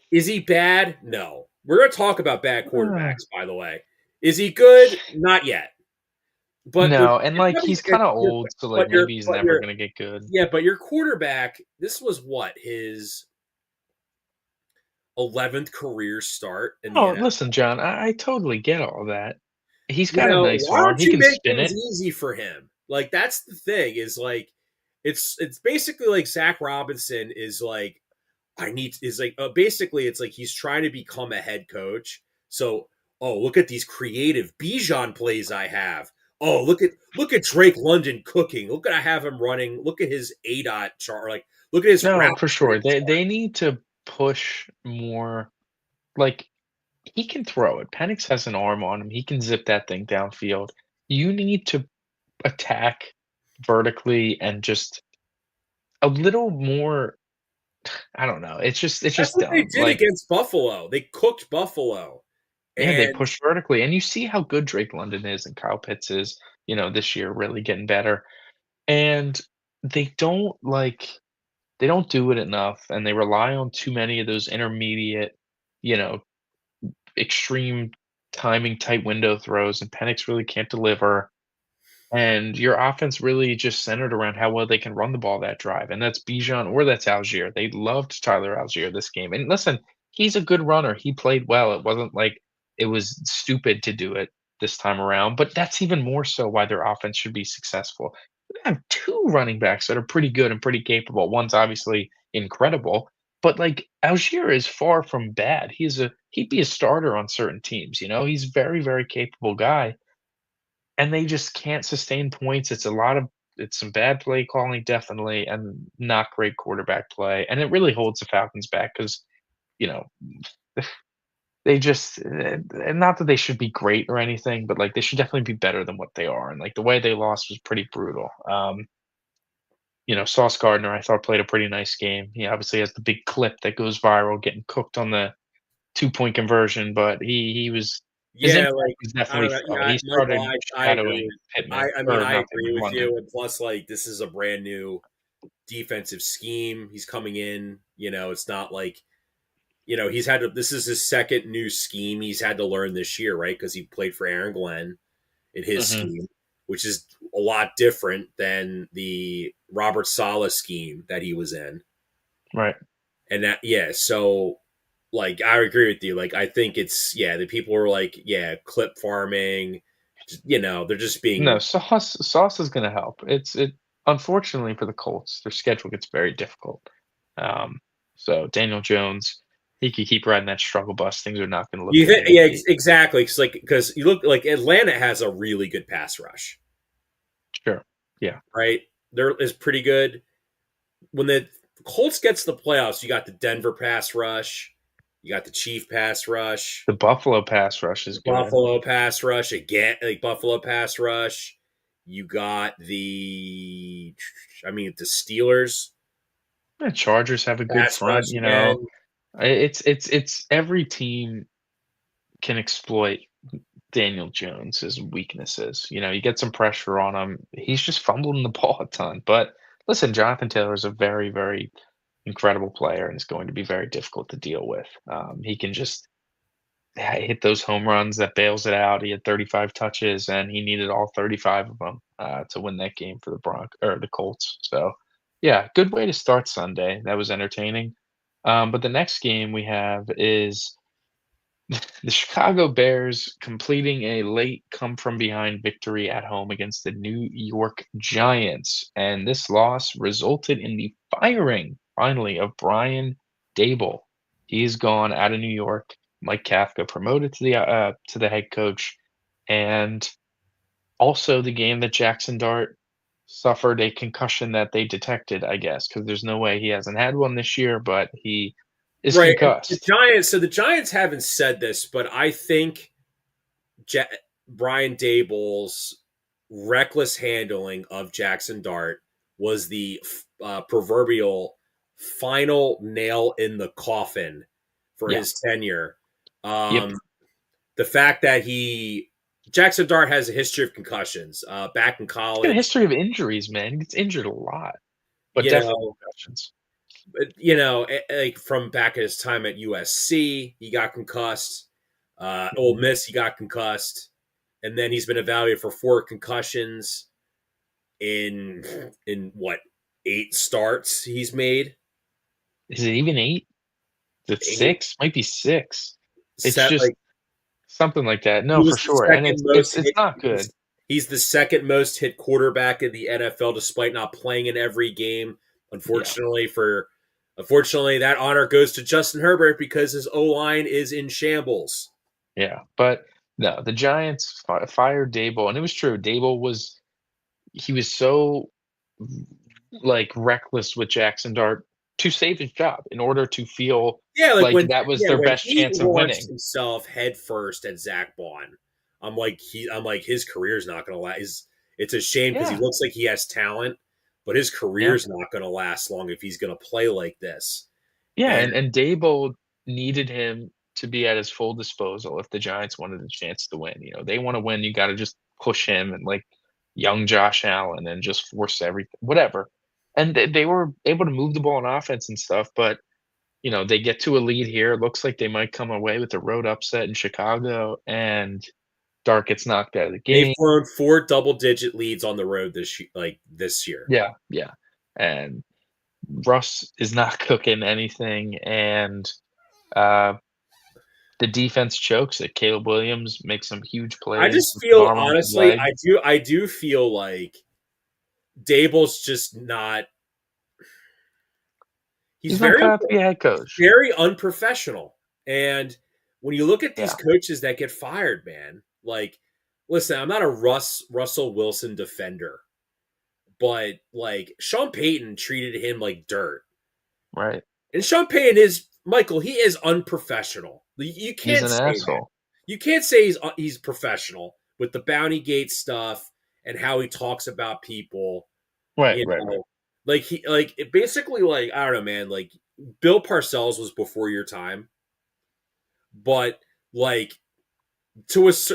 [SPEAKER 1] is he bad? No. We're gonna talk about bad
[SPEAKER 2] Uh,
[SPEAKER 1] quarterbacks, by the way. Is he good? Not yet. But
[SPEAKER 2] no, and like
[SPEAKER 1] funny
[SPEAKER 2] he's kind of
[SPEAKER 1] your
[SPEAKER 2] old, so like maybe he's
[SPEAKER 1] but
[SPEAKER 2] never
[SPEAKER 1] your
[SPEAKER 2] gonna get good.
[SPEAKER 1] yeah, but your quarterback, this was what, his 11th career start in the
[SPEAKER 2] Oh,
[SPEAKER 1] NFL.
[SPEAKER 2] listen, John, I totally get all that. He's
[SPEAKER 1] You
[SPEAKER 2] got a
[SPEAKER 1] know,
[SPEAKER 2] nice
[SPEAKER 1] why
[SPEAKER 2] arm.
[SPEAKER 1] don't
[SPEAKER 2] He
[SPEAKER 1] you
[SPEAKER 2] can
[SPEAKER 1] make
[SPEAKER 2] spin
[SPEAKER 1] things
[SPEAKER 2] it.
[SPEAKER 1] easy for him? Like that's the thing is like it's basically like Zach Robinson is like I need is like basically it's like he's trying to become a head coach. So, oh, look at these creative Bijan plays I have. Oh, look at Drake London cooking. Look at I have him running. Look at his A dot chart. Like look at his route
[SPEAKER 2] No, for sure.
[SPEAKER 1] running
[SPEAKER 2] They
[SPEAKER 1] chart.
[SPEAKER 2] need to push more. Like he can throw it. Penix has an arm on him. He can zip that thing downfield. You need to attack vertically and just a little more. I don't know. It's
[SPEAKER 1] That's
[SPEAKER 2] just
[SPEAKER 1] what they
[SPEAKER 2] dumb.
[SPEAKER 1] did
[SPEAKER 2] Like
[SPEAKER 1] against Buffalo. They cooked Buffalo,
[SPEAKER 2] yeah, they
[SPEAKER 1] and
[SPEAKER 2] push vertically, and you see how good Drake London is and Kyle Pitts is. This year really getting better, and they don't like they don't do it enough, and they rely on too many of those intermediate, you know, extreme timing tight window throws, and Penix really can't deliver. And your offense really just centered around how well they can run the ball that drive, and that's Bijan or that's Algier. They loved Tyler Algier this game, and listen, he's a good runner. He played well. It wasn't like it was stupid to do it this time around, but that's even more so why their offense should be successful. They have two running backs that are pretty good and pretty capable. One's obviously incredible, but like Algier is far from bad. He'd be a starter on certain teams. He's very very capable guy and they just can't sustain points. It's some bad play calling definitely, and not great quarterback play, and it really holds the Falcons back because you know, they just not that they should be great or anything, but, like, they should definitely be better than what they are, and, like, the way they lost was pretty brutal. Sauce Gardner, I thought, played a pretty nice game. He obviously has the big clip that goes viral, getting cooked on the two-point conversion, but he was his
[SPEAKER 1] yeah,
[SPEAKER 2] impact
[SPEAKER 1] like
[SPEAKER 2] was
[SPEAKER 1] I
[SPEAKER 2] definitely
[SPEAKER 1] don't know.
[SPEAKER 2] felt.
[SPEAKER 1] Yeah,
[SPEAKER 2] He
[SPEAKER 1] Michael,
[SPEAKER 2] started
[SPEAKER 1] I agree
[SPEAKER 2] shadowing
[SPEAKER 1] with.
[SPEAKER 2] Pittman
[SPEAKER 1] I mean,
[SPEAKER 2] or
[SPEAKER 1] I
[SPEAKER 2] not
[SPEAKER 1] agree
[SPEAKER 2] Pittman,
[SPEAKER 1] with
[SPEAKER 2] London.
[SPEAKER 1] you. And plus, like this is a brand new defensive scheme. He's coming in. It's not like he's had to. This is his second new scheme he's had to learn this year, right? Because he played for Aaron Glenn in his
[SPEAKER 2] Mhm.
[SPEAKER 1] scheme, which is a lot different than the Robert Sala scheme that he was in.
[SPEAKER 2] Right.
[SPEAKER 1] And that, yeah, so like I agree with you. Like I think it's the people are like, yeah, clip farming, they're just
[SPEAKER 2] No,
[SPEAKER 1] being
[SPEAKER 2] Sauce is gonna help. Unfortunately for the Colts, their schedule gets very difficult. Um, so Daniel Jones, he could keep riding that struggle bus. Things are not gonna look
[SPEAKER 1] you
[SPEAKER 2] good
[SPEAKER 1] think,
[SPEAKER 2] in
[SPEAKER 1] yeah,
[SPEAKER 2] Indy.
[SPEAKER 1] exactly. Because you look like Atlanta has a really good pass rush,
[SPEAKER 2] Sure. Yeah.
[SPEAKER 1] right? There is pretty good. When the Colts gets to the playoffs, you got the Denver pass rush, you got the Chief pass rush,
[SPEAKER 2] The Buffalo pass rush is good.
[SPEAKER 1] Buffalo pass rush again, like Buffalo pass rush. You got the Steelers
[SPEAKER 2] The Chargers have a good
[SPEAKER 1] pass rush
[SPEAKER 2] front.
[SPEAKER 1] again.
[SPEAKER 2] It's every team can exploit Daniel Jones's weaknesses. You get some pressure on him. He's just fumbling the ball a ton. But listen, Jonathan Taylor is a very, very incredible player and is going to be very difficult to deal with. He can just hit those home runs that bails it out. He had 35 touches and he needed all 35 of them to win that game for the Colts. So, yeah, good way to start Sunday. That was entertaining. But the next game we have is The Chicago Bears completing a late come from behind victory at home against the New York Giants. And this loss resulted in the firing, finally, of Brian Dable. He's gone out of New York. Mike Kafka promoted to the head coach. And also the game that Jackson Dart suffered a concussion that they detected, I guess, because there's no way he hasn't had one this year, but he is
[SPEAKER 1] Right. And the
[SPEAKER 2] concussed.
[SPEAKER 1] Giants, so the Giants haven't said this, but I think Ja Brian Dable's reckless handling of Jackson Dart was the proverbial final nail in the coffin for
[SPEAKER 2] Yeah.
[SPEAKER 1] his tenure.
[SPEAKER 2] Yep.
[SPEAKER 1] Um, the fact that Jackson Dart has a history of concussions. Back in
[SPEAKER 2] He's got a
[SPEAKER 1] college,
[SPEAKER 2] history of injuries, man. He gets injured a lot, but
[SPEAKER 1] you
[SPEAKER 2] definitely
[SPEAKER 1] know,
[SPEAKER 2] concussions.
[SPEAKER 1] like from back at his time at USC, he got concussed. Ole
[SPEAKER 2] Mhm.
[SPEAKER 1] Miss, he got concussed, and then he's been evaluated for 4 concussions in what 8 starts he's made.
[SPEAKER 2] Is it even 8? Is it
[SPEAKER 1] Eight,
[SPEAKER 2] 6? Might be 6. It's
[SPEAKER 1] set
[SPEAKER 2] just
[SPEAKER 1] like
[SPEAKER 2] something like that.
[SPEAKER 1] he
[SPEAKER 2] No, for
[SPEAKER 1] was the
[SPEAKER 2] sure, and
[SPEAKER 1] second
[SPEAKER 2] it's
[SPEAKER 1] most
[SPEAKER 2] it's it's
[SPEAKER 1] hit.
[SPEAKER 2] not good.
[SPEAKER 1] He's the second most hit quarterback in the NFL, despite not playing in every game.
[SPEAKER 2] Yeah,
[SPEAKER 1] Unfortunately, that honor goes to Justin Herbert because his O line is in shambles.
[SPEAKER 2] yeah, but no, the Giants fired Dable, and it was true. Dable was he was so, like, reckless with Jackson Dart to save his job in order to feel
[SPEAKER 1] Yeah,
[SPEAKER 2] like that was their
[SPEAKER 1] when
[SPEAKER 2] best
[SPEAKER 1] he
[SPEAKER 2] chance of
[SPEAKER 1] launched
[SPEAKER 2] winning.
[SPEAKER 1] himself headfirst at Zach Bond, I'm like his career's not going to last. It's a shame because he
[SPEAKER 2] Yeah,
[SPEAKER 1] looks like he has talent, but his
[SPEAKER 2] yeah.
[SPEAKER 1] career's not going to last long if he's going to play like this.
[SPEAKER 2] Yeah,
[SPEAKER 1] And
[SPEAKER 2] and Daboll needed him to be at his full disposal if the Giants wanted a chance to win. They want to win, you got to just push him and like young Josh Allen and just force everything, whatever. And they were able to move the ball on offense and stuff, but they get to a lead here. It looks like they might come away with a road upset in Chicago, and Dark gets knocked out of the
[SPEAKER 1] they've
[SPEAKER 2] game.
[SPEAKER 1] blown 4 double-digit leads on the road this year.
[SPEAKER 2] Yeah, yeah. And Russ is not cooking anything, and uh the defense chokes it. Caleb Williams makes some huge
[SPEAKER 1] I
[SPEAKER 2] plays
[SPEAKER 1] just
[SPEAKER 2] with his
[SPEAKER 1] feel
[SPEAKER 2] arm and his
[SPEAKER 1] honestly,
[SPEAKER 2] leg.
[SPEAKER 1] I do feel like Dable's just not. He's
[SPEAKER 2] He's not cut out to be a head coach.
[SPEAKER 1] very unprofessional. And when you look at these
[SPEAKER 2] Yeah,
[SPEAKER 1] coaches that get fired, man, like, listen, I'm not a Russell Wilson defender, but like Sean Payton treated him like dirt,
[SPEAKER 2] right.
[SPEAKER 1] and Sean Payton is Michael. He is unprofessional. You
[SPEAKER 2] He's
[SPEAKER 1] can't
[SPEAKER 2] an
[SPEAKER 1] say that.
[SPEAKER 2] asshole.
[SPEAKER 1] You can't say he's professional with the Bounty Gate stuff and how he talks about people.
[SPEAKER 2] Right,
[SPEAKER 1] You
[SPEAKER 2] right, right.
[SPEAKER 1] know, like it basically like I don't know, man. Like Bill Parcells was before your time, but like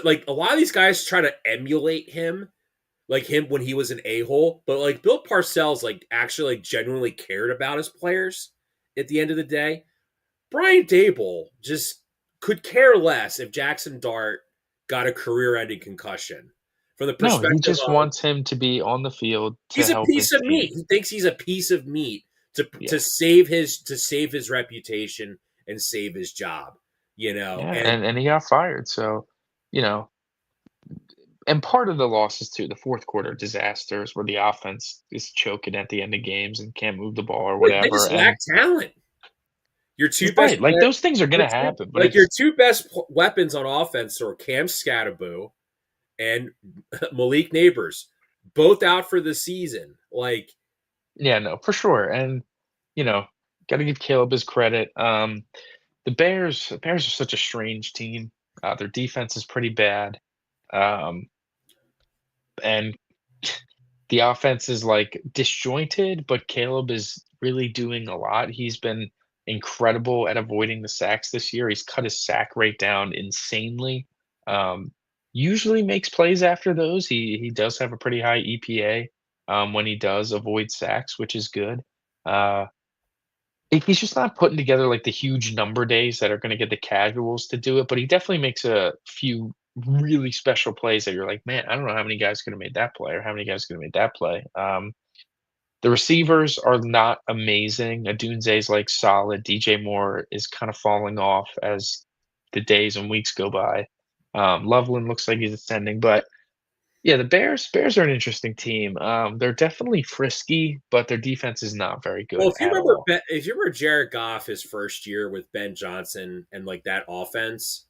[SPEAKER 1] like a lot of these guys try to emulate him, like him when he was an a hole. But like Bill Parcells, like actually like genuinely cared about his players. At the end of the day, Brian Dable just could care less if Jackson Dart got a career-ending concussion. From the
[SPEAKER 2] No, he
[SPEAKER 1] perspective
[SPEAKER 2] just
[SPEAKER 1] of
[SPEAKER 2] wants him to be on the field to
[SPEAKER 1] he's a
[SPEAKER 2] help
[SPEAKER 1] piece
[SPEAKER 2] his
[SPEAKER 1] of meat.
[SPEAKER 2] team.
[SPEAKER 1] He thinks he's a piece of meat
[SPEAKER 2] Yeah,
[SPEAKER 1] to save his reputation and save his job.
[SPEAKER 2] yeah,
[SPEAKER 1] And
[SPEAKER 2] and he got fired. So, you know, and part of the losses too, the fourth quarter disasters where the offense is choking at the end of games and can't move the ball or
[SPEAKER 1] they
[SPEAKER 2] whatever.
[SPEAKER 1] just lack
[SPEAKER 2] And
[SPEAKER 1] talent. Your two best,
[SPEAKER 2] right, like those things are gonna happen, but
[SPEAKER 1] your
[SPEAKER 2] it's
[SPEAKER 1] two best weapons on offense are Cam Scatterbo and Malik Neighbors, both out for the season. Like,
[SPEAKER 2] yeah, no, for sure. And got to give Caleb his credit. The Bears are such a strange team. Their defense is pretty bad, um, and the offense is like disjointed. But Caleb is really doing a lot. He's been incredible at avoiding the sacks this year. He's cut his sack rate down insanely. Um, Usually makes plays after those. He does have a pretty high EPA when he does avoid sacks, which is good. Uh, he's just not putting together, like, the huge number days that are gonna get the casuals to do it, but he definitely makes a few really special plays that you're like, "Man, I don't know how many guys could have made that play or how many guys could have made that play." The receivers are not amazing. Adunze's, like, solid. DJ Moore is kinda falling off as the days and weeks go by. Loveland looks like he's ascending, but yeah, the Bears are an interesting team. They're definitely frisky, but their defense is not very
[SPEAKER 1] Well,
[SPEAKER 2] good at all.
[SPEAKER 1] If you remember Jared Goff his first year with Ben Johnson and like that offense,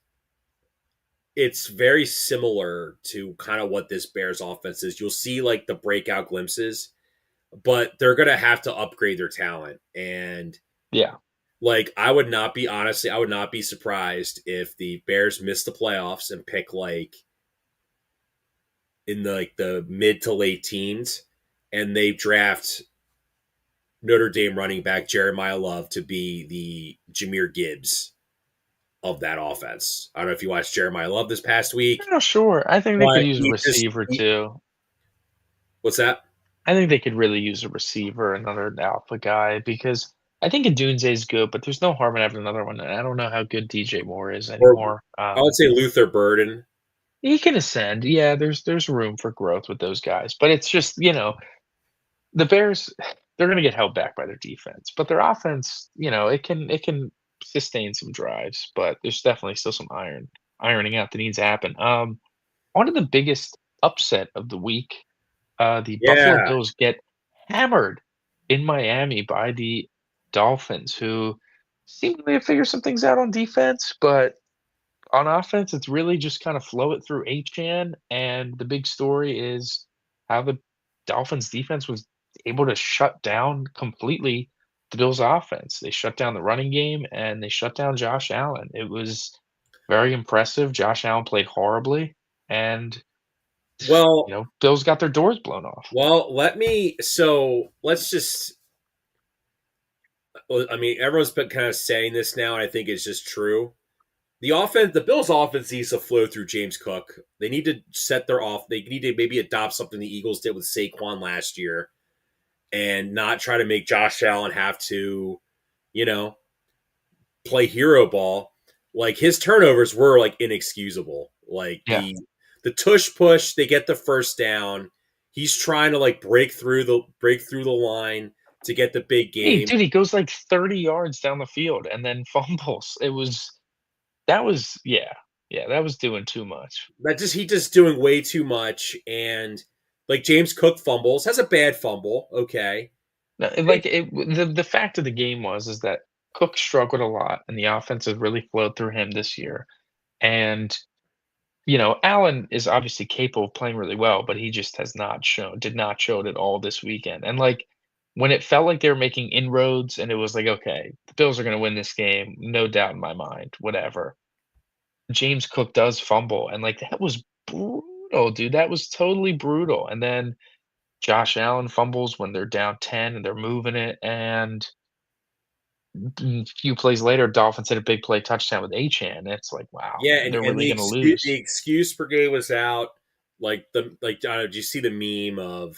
[SPEAKER 1] it's very similar to kind of what this Bears offense is. You'll see like the breakout glimpses, but they're gonna have to upgrade their talent. And
[SPEAKER 2] Yeah.
[SPEAKER 1] like I would not be surprised if the Bears miss the playoffs and pick like in the like the mid to late teens, and they draft Notre Dame running back Jeremiah Love to be the Jameer Gibbs of that offense. I don't know if you watched Jeremiah Love this past week,
[SPEAKER 2] Oh, sure. I think they could
[SPEAKER 1] but
[SPEAKER 2] use a receiver too.
[SPEAKER 1] what's that?
[SPEAKER 2] I think they could really use a receiver, another alpha guy, because I think Adunze is good, but there's no harm in having another one. And I don't know how good DJ Moore is
[SPEAKER 1] Or
[SPEAKER 2] anymore.
[SPEAKER 1] I would say Luther Burden.
[SPEAKER 2] He can ascend. Yeah, there's room for growth with those guys, but it's just the Bears. They're going to get held back by their defense, but their offense, it can sustain some drives. But there's definitely still some ironing out that needs to happen. One of the biggest upset of the week. The Buffalo
[SPEAKER 1] Yeah.
[SPEAKER 2] Bills get hammered in Miami by the Dolphins, who seemingly have figured some things out on defense, but on offense, it's really just kind of flow it through H-Chan. And the big story is how the Dolphins defense was able to shut down completely the Bills offense. They shut down the running game and they shut down Josh Allen. It was very impressive. Josh Allen played horribly, and
[SPEAKER 1] Well,
[SPEAKER 2] Bills got their doors blown off.
[SPEAKER 1] let's just I mean, everyone's been kind of saying this now, and I think it's just true. The Bills' offense needs to flow through James Cook. They need to set their off. They need to maybe adopt something the Eagles did with Saquon last year, and not try to make Josh Allen have to, you know, play hero ball. Like his turnovers were like inexcusable. Like
[SPEAKER 2] Yeah.
[SPEAKER 1] the tush push, they get the first down. He's trying to like break through the line to get the big
[SPEAKER 2] Hey,
[SPEAKER 1] game.
[SPEAKER 2] dude, he goes like 30 yards down the field and then fumbles. That was doing too much.
[SPEAKER 1] He just doing way too much, and like James Cook fumbles, has a bad fumble. Okay,
[SPEAKER 2] No, the fact of the game is that Cook struggled a lot and the offense has really flowed through him this year. And Allen is obviously capable of playing really well, but he just did not show it at all this weekend. And like when it felt like they were making inroads and it was like, okay, the Bills are going to win this game, no doubt in my mind, whatever. James Cook does fumble, and like that was brutal, dude. That was totally brutal. And then Josh Allen fumbles when they're down 10 and they're moving it. And a few plays later, Dolphins hit a big play touchdown with Achan. It's like, wow,
[SPEAKER 1] yeah,
[SPEAKER 2] man, they're
[SPEAKER 1] and
[SPEAKER 2] really going to lose.
[SPEAKER 1] the excuse brigade was out. I don't know, did you see the meme of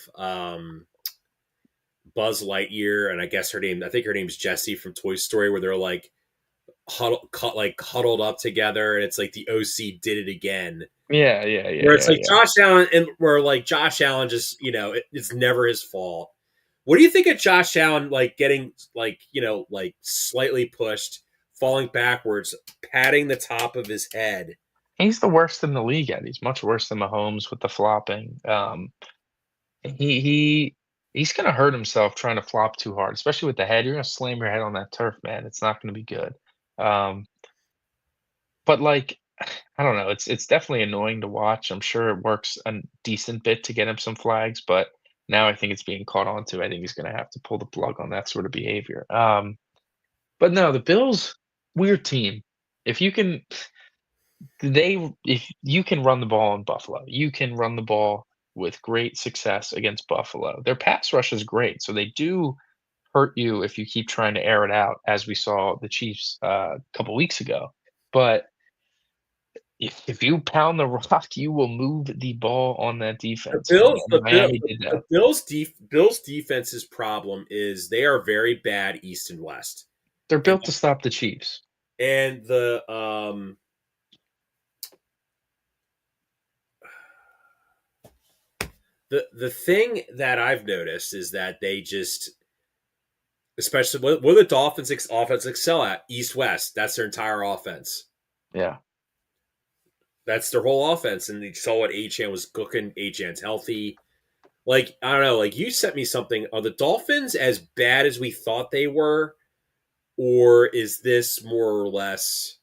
[SPEAKER 1] Buzz Lightyear and I think her name's Jessie from Toy Story, where they're like huddled up together, and it's like the OC did it again.
[SPEAKER 2] Yeah, yeah, yeah,
[SPEAKER 1] Where it's
[SPEAKER 2] yeah,
[SPEAKER 1] like
[SPEAKER 2] yeah.
[SPEAKER 1] Josh Allen, and where like Josh Allen just it's never his fault. What do you think of Josh Allen like getting like slightly pushed, falling backwards, patting the top of his head?
[SPEAKER 2] He's the worst in the league at. He's much worse than Mahomes with the flopping. He's gonna hurt himself trying to flop too hard, especially with the head. You're gonna slam your head on that turf, man. It's not gonna be good. Um, but like, I don't know. It's definitely annoying to watch. I'm sure it works a decent bit to get him some flags, but now I think it's being caught on to. I think he's gonna have to pull the plug on that sort of behavior. But no, the Bills, weird team. If you can if you can run the ball in Buffalo, you can run the ball with great success against Buffalo. Their pass rush is great, so they do hurt you if you keep trying to air it out, as we saw the Chiefs a couple weeks ago. But if you pound the rock, you will move the ball on that defense, and Miami did that.
[SPEAKER 1] Bills defense's problem is they are very bad East and West,
[SPEAKER 2] They're
[SPEAKER 1] and
[SPEAKER 2] built to stop the Chiefs.
[SPEAKER 1] and the thing that I've noticed is that they just, especially what the Dolphins offense excel at, East West. That's their entire offense.
[SPEAKER 2] Yeah.
[SPEAKER 1] That's their whole offense. And you saw what Achan was cooking. Achan's healthy. Like, I don't know, like you sent me something. Are the Dolphins as bad as we thought they were? Or is this more or less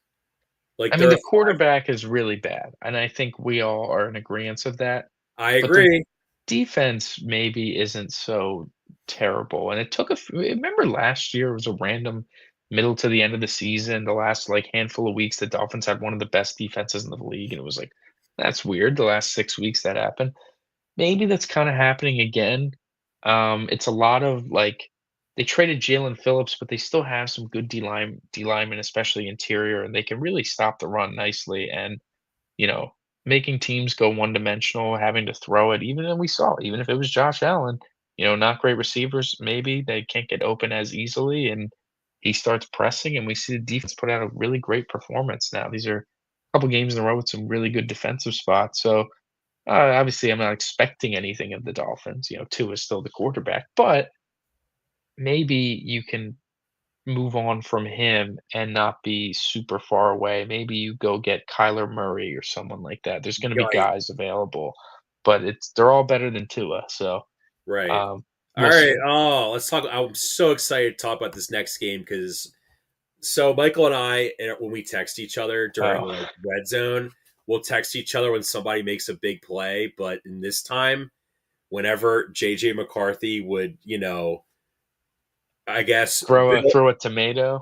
[SPEAKER 1] like
[SPEAKER 2] I mean,
[SPEAKER 1] they're a
[SPEAKER 2] the
[SPEAKER 1] five?
[SPEAKER 2] quarterback is really bad, and I think we all are in agreement of that.
[SPEAKER 1] I
[SPEAKER 2] But the
[SPEAKER 1] agree.
[SPEAKER 2] defense maybe isn't so terrible. And it took remember last year was a random middle to the end of the season, the last like handful of weeks, the Dolphins had one of the best defenses in the league, and it was like, that's weird. The last 6 weeks that happened. Maybe that's kind of happening again. It's a lot of like they traded Jalen Phillips, but they still have some good D linemen, especially interior, and they can really stop the run nicely. And you know, making teams go one dimensional, having to throw it, even and we saw, even if it was Josh Allen, not great receivers, maybe they can't get open as easily, and he starts pressing, and we see the defense put out a really great performance now. These are a couple games in a row with some really good defensive spots. So obviously, I'm not expecting anything of the Dolphins. Tua is still the quarterback, but maybe you can move on from him and not be super far away. Maybe you go get Kyler Murray or someone like that. There's gonna be
[SPEAKER 1] Right.
[SPEAKER 2] guys available, but they're all better than Tua, so,
[SPEAKER 1] Right. All
[SPEAKER 2] we'll
[SPEAKER 1] right.
[SPEAKER 2] see.
[SPEAKER 1] Oh, let's talk. I'm so excited to talk about this next game because so Michael and I, when we text each other during
[SPEAKER 2] Oh,
[SPEAKER 1] like red zone, we'll text each other when somebody makes a big play. But in this time, whenever JJ McCarthy would, I guess
[SPEAKER 2] throw a tomato.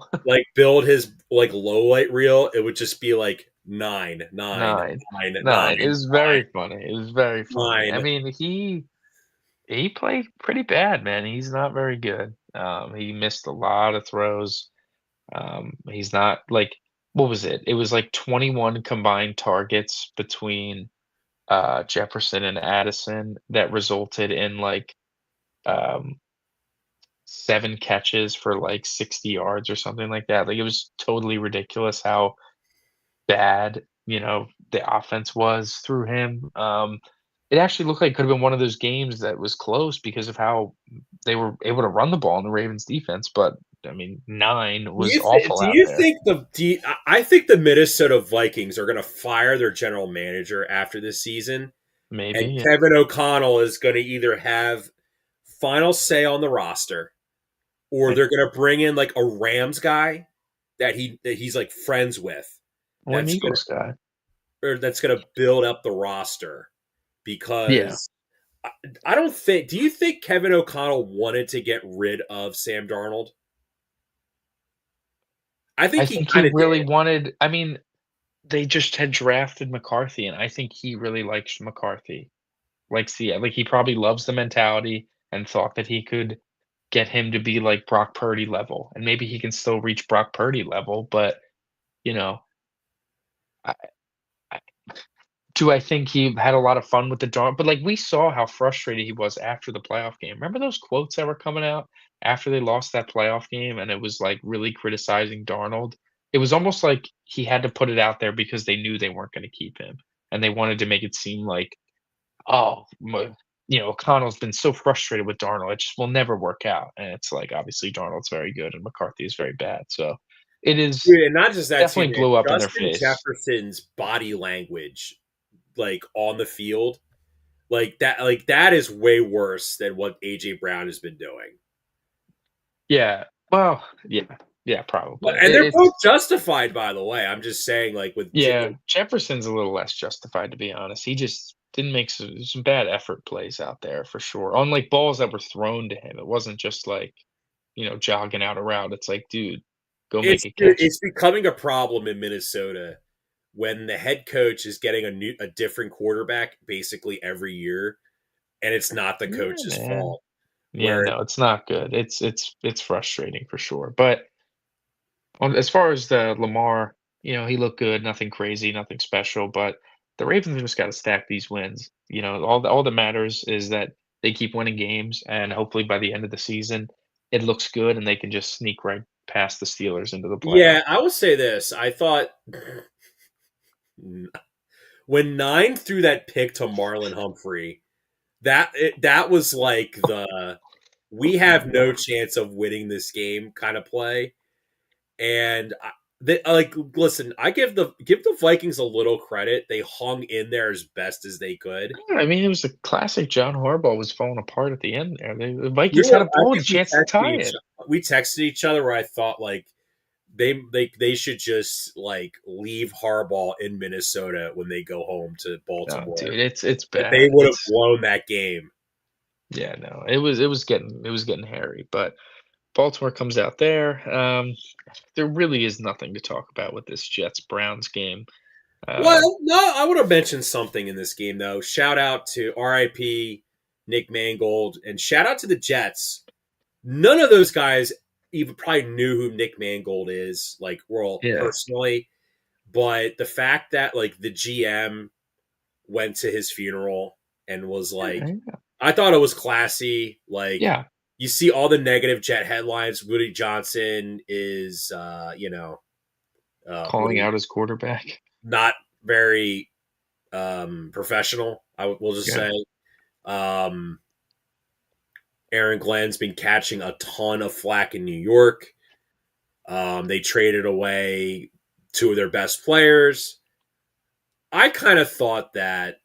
[SPEAKER 1] build his like low light reel, it would just be like nine, nine,
[SPEAKER 2] 9.
[SPEAKER 1] nine,
[SPEAKER 2] 9. It
[SPEAKER 1] nine,
[SPEAKER 2] was very funny. It was very funny. I
[SPEAKER 1] nine.
[SPEAKER 2] mean, he played pretty bad, man. He's not very good. He missed a lot of throws. He's not like what was it? It was like 21 combined targets between Jefferson and Addison that resulted in like um, 7 catches for like 60 yards or something like that. Like it was totally ridiculous how bad the offense was through him. It actually looked like it could have been one of those games that was close because of how they were able to run the ball in the Ravens defense. But I mean, 9 was awful
[SPEAKER 1] Do
[SPEAKER 2] out
[SPEAKER 1] you
[SPEAKER 2] there.
[SPEAKER 1] think I think the Minnesota Vikings are going to fire their general manager after this season,
[SPEAKER 2] Maybe,
[SPEAKER 1] and
[SPEAKER 2] yeah.
[SPEAKER 1] Kevin O'Connell is going to either have final say on the roster, or they're going to bring in like a Rams guy that he's like friends with.
[SPEAKER 2] Or an
[SPEAKER 1] That's gonna
[SPEAKER 2] Eagles guy.
[SPEAKER 1] or that's gonna build up the roster
[SPEAKER 2] Yeah.
[SPEAKER 1] because I don't think. Do you think Kevin O'Connell wanted to get rid of Sam Darnold? I
[SPEAKER 2] I
[SPEAKER 1] think he
[SPEAKER 2] think he
[SPEAKER 1] kind of
[SPEAKER 2] really
[SPEAKER 1] did.
[SPEAKER 2] wanted I mean, they just had drafted McCarthy, and I think he really likes McCarthy. Like, he probably loves the mentality and thought that he could get him to be like Brock Purdy level, and maybe he can still reach Brock Purdy level, but, you know, I I do I think he had a lot of fun with the But, like, we saw how frustrated he was after the playoff game. Remember those quotes that were coming out after they lost that playoff game, and it was, like, really criticizing Darnold? It was almost like he had to put it out there because they knew they weren't gonna keep him, and they wanted to make it seem like, "Oh, O'Connell's been so frustrated with Darnold, it just will never work out," and it's like, obviously, Darnold's very good and McCarthy is very bad, so it is
[SPEAKER 1] Dude, and not just that too,
[SPEAKER 2] definitely
[SPEAKER 1] man.
[SPEAKER 2] blew up in their
[SPEAKER 1] Justin
[SPEAKER 2] face.
[SPEAKER 1] Jefferson's body language, like on the field, like that is way worse than what AJ Brown has been doing.
[SPEAKER 2] Yeah. Well, yeah, probably.
[SPEAKER 1] And they're both
[SPEAKER 2] It's
[SPEAKER 1] justified, by the way. I'm just saying, like
[SPEAKER 2] yeah, Jefferson's a little less justified, to be honest. He just didn't make some bad effort plays out there for sure. On like balls that were thrown to him. It wasn't just like, jogging out a route. It's like, dude, go make a catch.
[SPEAKER 1] it's becoming a problem in Minnesota when the head coach is getting a different quarterback basically every year, and it's not the
[SPEAKER 2] Yeah,
[SPEAKER 1] coach's
[SPEAKER 2] man.
[SPEAKER 1] fault.
[SPEAKER 2] Yeah,
[SPEAKER 1] Where
[SPEAKER 2] no, it's not good. It's frustrating for sure. But as far as the Lamar, he looked good, nothing crazy, nothing special, but the Ravens just gotta stack these wins. All that matters is that they keep winning games, and hopefully by the end of the season, it looks good and they can just sneak right past the Steelers into the playoffs.
[SPEAKER 1] yeah, I will say this: I thought when Nine threw that pick to Marlon Humphrey, that was like the we have no chance of winning this game kind of play. And They like listen. I give the Vikings a little credit. They hung in there as best as they could.
[SPEAKER 2] I mean, it was a classic. John Harbaugh was falling apart at the end there. The Vikings had
[SPEAKER 1] I
[SPEAKER 2] a ball with a
[SPEAKER 1] think
[SPEAKER 2] chance to tie it.
[SPEAKER 1] we texted each other where I thought like they should just like leave Harbaugh in Minnesota when they go home to
[SPEAKER 2] No,
[SPEAKER 1] Baltimore.
[SPEAKER 2] dude, it's
[SPEAKER 1] That they
[SPEAKER 2] bad.
[SPEAKER 1] would have
[SPEAKER 2] It's
[SPEAKER 1] blown that game.
[SPEAKER 2] yeah, no, it was getting hairy. But Baltimore comes out there. There really is nothing to talk about with this Jets Browns game.
[SPEAKER 1] Well, no, I would have mentioned something in this game though. Shout out to RIP Nick Mangold and shout out to the Jets. None of those guys even probably knew who Nick Mangold is, like, well,
[SPEAKER 2] Yeah,
[SPEAKER 1] personally. But the fact that like the GM went to his funeral and was like,
[SPEAKER 2] yeah,
[SPEAKER 1] I thought it was classy. Like,
[SPEAKER 2] yeah.
[SPEAKER 1] you see all the negative Jet headlines. Woody Johnson is,
[SPEAKER 2] Calling
[SPEAKER 1] really
[SPEAKER 2] out his quarterback.
[SPEAKER 1] not very professional. We'll just
[SPEAKER 2] Yeah,
[SPEAKER 1] say. Um, Aaron Glenn's been catching a ton of flack in New York. They traded away two of their best players. I kind of thought that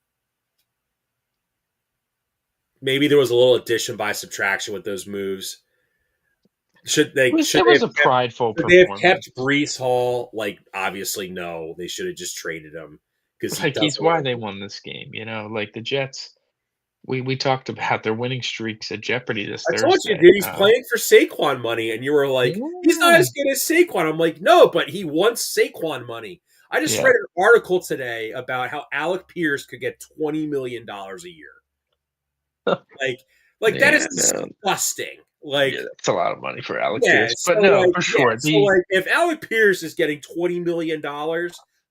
[SPEAKER 1] maybe there was a little addition by subtraction with those moves. Should
[SPEAKER 2] it
[SPEAKER 1] they
[SPEAKER 2] was
[SPEAKER 1] should
[SPEAKER 2] it
[SPEAKER 1] they
[SPEAKER 2] was
[SPEAKER 1] have
[SPEAKER 2] a
[SPEAKER 1] kept
[SPEAKER 2] prideful
[SPEAKER 1] should they have
[SPEAKER 2] performance.
[SPEAKER 1] kept Brees Hall? Like, obviously no. They should have just traded him because he
[SPEAKER 2] Like
[SPEAKER 1] doesn't
[SPEAKER 2] he's why
[SPEAKER 1] want
[SPEAKER 2] they
[SPEAKER 1] to.
[SPEAKER 2] won this game. Like the Jets. We talked about their winning streaks at Jeopardy this
[SPEAKER 1] I told you,
[SPEAKER 2] Thursday.
[SPEAKER 1] dude, he's playing for Saquon money, and you were like, he's not
[SPEAKER 2] Yeah,
[SPEAKER 1] as good as Saquon. I'm like, no, but he wants Saquon money. I just
[SPEAKER 2] yeah,
[SPEAKER 1] read an article today about how Alec Pierce could get $20 million a year. Like, that is
[SPEAKER 2] yeah. No,
[SPEAKER 1] disgusting.
[SPEAKER 2] yeah,
[SPEAKER 1] Like,
[SPEAKER 2] that's a lot of money for Alec
[SPEAKER 1] yeah,
[SPEAKER 2] Pierce. But
[SPEAKER 1] so
[SPEAKER 2] no,
[SPEAKER 1] like,
[SPEAKER 2] for
[SPEAKER 1] yeah,
[SPEAKER 2] sure.
[SPEAKER 1] so like, if Alec Pierce is getting $20 million,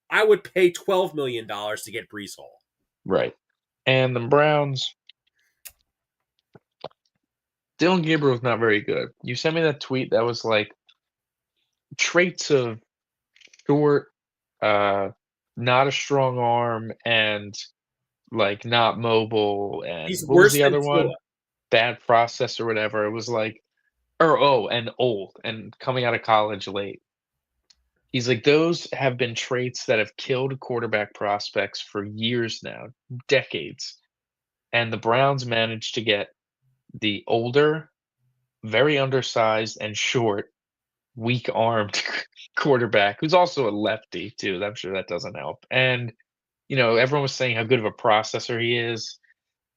[SPEAKER 1] I would pay $12 million to get Brees Hall.
[SPEAKER 2] Right. And the Browns, Dylan Gabriel's not very good. You sent me that tweet that was like traits of short, uh, not a strong arm, and like not mobile. And
[SPEAKER 1] He's
[SPEAKER 2] what was
[SPEAKER 1] worse
[SPEAKER 2] the
[SPEAKER 1] than
[SPEAKER 2] other
[SPEAKER 1] Tua.
[SPEAKER 2] one? Bad process or whatever. It was like, or oh, and old and coming out of college late. He's like, those have been traits that have killed quarterback prospects for years now, decades. And the Browns managed to get the older, very undersized and short, weak-armed quarterback who's also a lefty too. I'm sure that doesn't help. And, everyone was saying how good of a processor he is.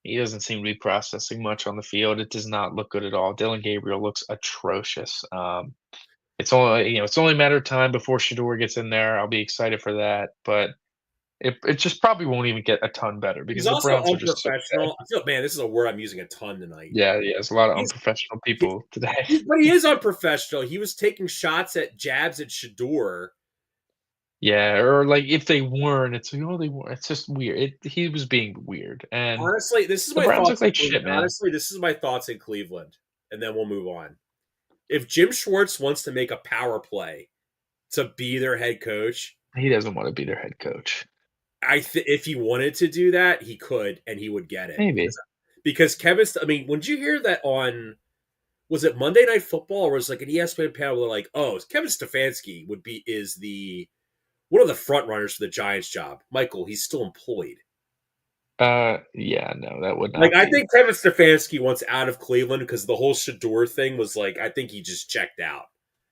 [SPEAKER 2] He doesn't seem to be processing much on the field. It does not look good at all. Dylan Gabriel looks atrocious. It's only a matter of time before Shador gets in there. I'll be excited for that, but it just probably won't even get a ton better
[SPEAKER 1] He's
[SPEAKER 2] because the
[SPEAKER 1] also
[SPEAKER 2] Browns are just so bad.
[SPEAKER 1] unprofessional. I feel, man, this is a word I'm using a ton tonight.
[SPEAKER 2] Yeah, yeah, there's a lot of
[SPEAKER 1] He's,
[SPEAKER 2] unprofessional
[SPEAKER 1] he,
[SPEAKER 2] people today.
[SPEAKER 1] but he is unprofessional. He was taking shots at jabs at Shador.
[SPEAKER 2] Yeah, or like if they weren't, it's like, oh, they were. It's just weird. He was being weird, and
[SPEAKER 1] Honestly, this is
[SPEAKER 2] the
[SPEAKER 1] my
[SPEAKER 2] Browns
[SPEAKER 1] thoughts
[SPEAKER 2] look
[SPEAKER 1] in
[SPEAKER 2] like
[SPEAKER 1] Cleveland.
[SPEAKER 2] shit, man.
[SPEAKER 1] Honestly, this is my thoughts in Cleveland, and then we'll move on. If Jim Schwartz wants to make a power play to be their head coach,
[SPEAKER 2] He doesn't want to be their head coach.
[SPEAKER 1] if he wanted to do that, he could, and he would get it
[SPEAKER 2] Maybe.
[SPEAKER 1] because Kevin. I mean, when did you hear that on? Was it Monday Night Football or was it like an ESPN panel? They're like, oh, Kevin Stefanski is the one of the front runners for the Giants job. Michael, he's still employed.
[SPEAKER 2] Yeah, no, that would
[SPEAKER 1] Like,
[SPEAKER 2] not
[SPEAKER 1] I
[SPEAKER 2] be.
[SPEAKER 1] think Kevin Stefanski wants out of Cleveland because the whole Shador thing was like, I think he just checked out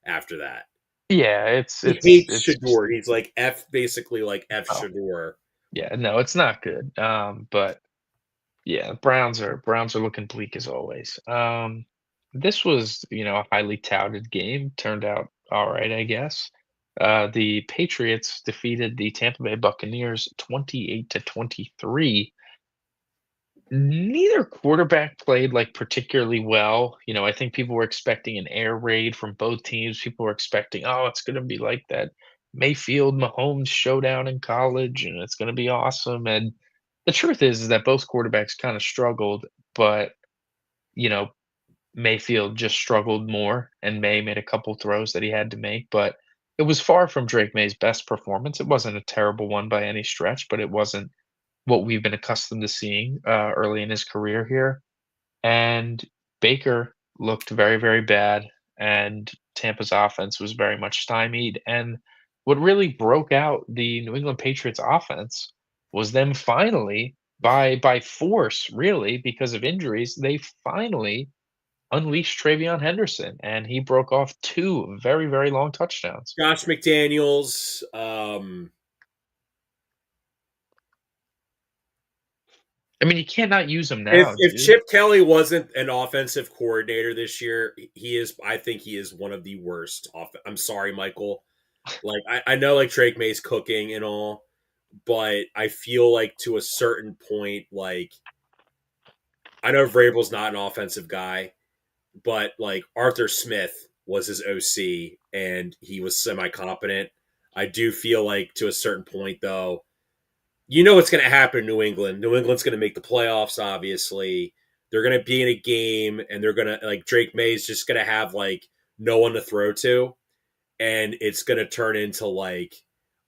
[SPEAKER 1] after that.
[SPEAKER 2] Yeah, it's
[SPEAKER 1] He
[SPEAKER 2] it's
[SPEAKER 1] hates
[SPEAKER 2] it's just
[SPEAKER 1] Shador. He's like basically like F
[SPEAKER 2] oh,
[SPEAKER 1] Shador.
[SPEAKER 2] yeah, no, it's not good. But yeah, Browns are looking bleak as always. This was, a highly touted game. Turned out all right, I guess. The Patriots defeated the Tampa Bay Buccaneers 28-23. Neither quarterback played like particularly well. I think people were expecting an air raid from both teams. People were expecting, oh, it's going to be like that Mayfield Mahomes showdown in college and it's going to be awesome. And the truth is that both quarterbacks kind of struggled, but you know, Mayfield just struggled more and May made a couple throws that he had to make, but it was far from Drake May's best performance. It wasn't a terrible one by any stretch, but it wasn't what we've been accustomed to seeing early in his career here. And Baker looked very, very bad, and Tampa's offense was very much stymied. And what really broke out the New England Patriots offense was them finally, by force, really, because of injuries, they finally unleashed Travion Henderson, and he broke off 2 very, very long touchdowns.
[SPEAKER 1] Josh McDaniels.
[SPEAKER 2] I mean, you can't not use him
[SPEAKER 1] If
[SPEAKER 2] now,
[SPEAKER 1] if
[SPEAKER 2] dude.
[SPEAKER 1] Chip Kelly wasn't an offensive coordinator this year, he is. I think he is one of the worst. I'm sorry, Michael. Like I know like Drake May's cooking and all, but I feel like to a certain point, like I know Vrabel's not an offensive guy, but like Arthur Smith was his OC and he was semi competent. I do feel like to a certain point though, you know what's going to happen in New England. New England's going to make the playoffs. Obviously, they're going to be in a game and they're going to like Drake May's just going to have like no one to throw to, and it's going to turn into like,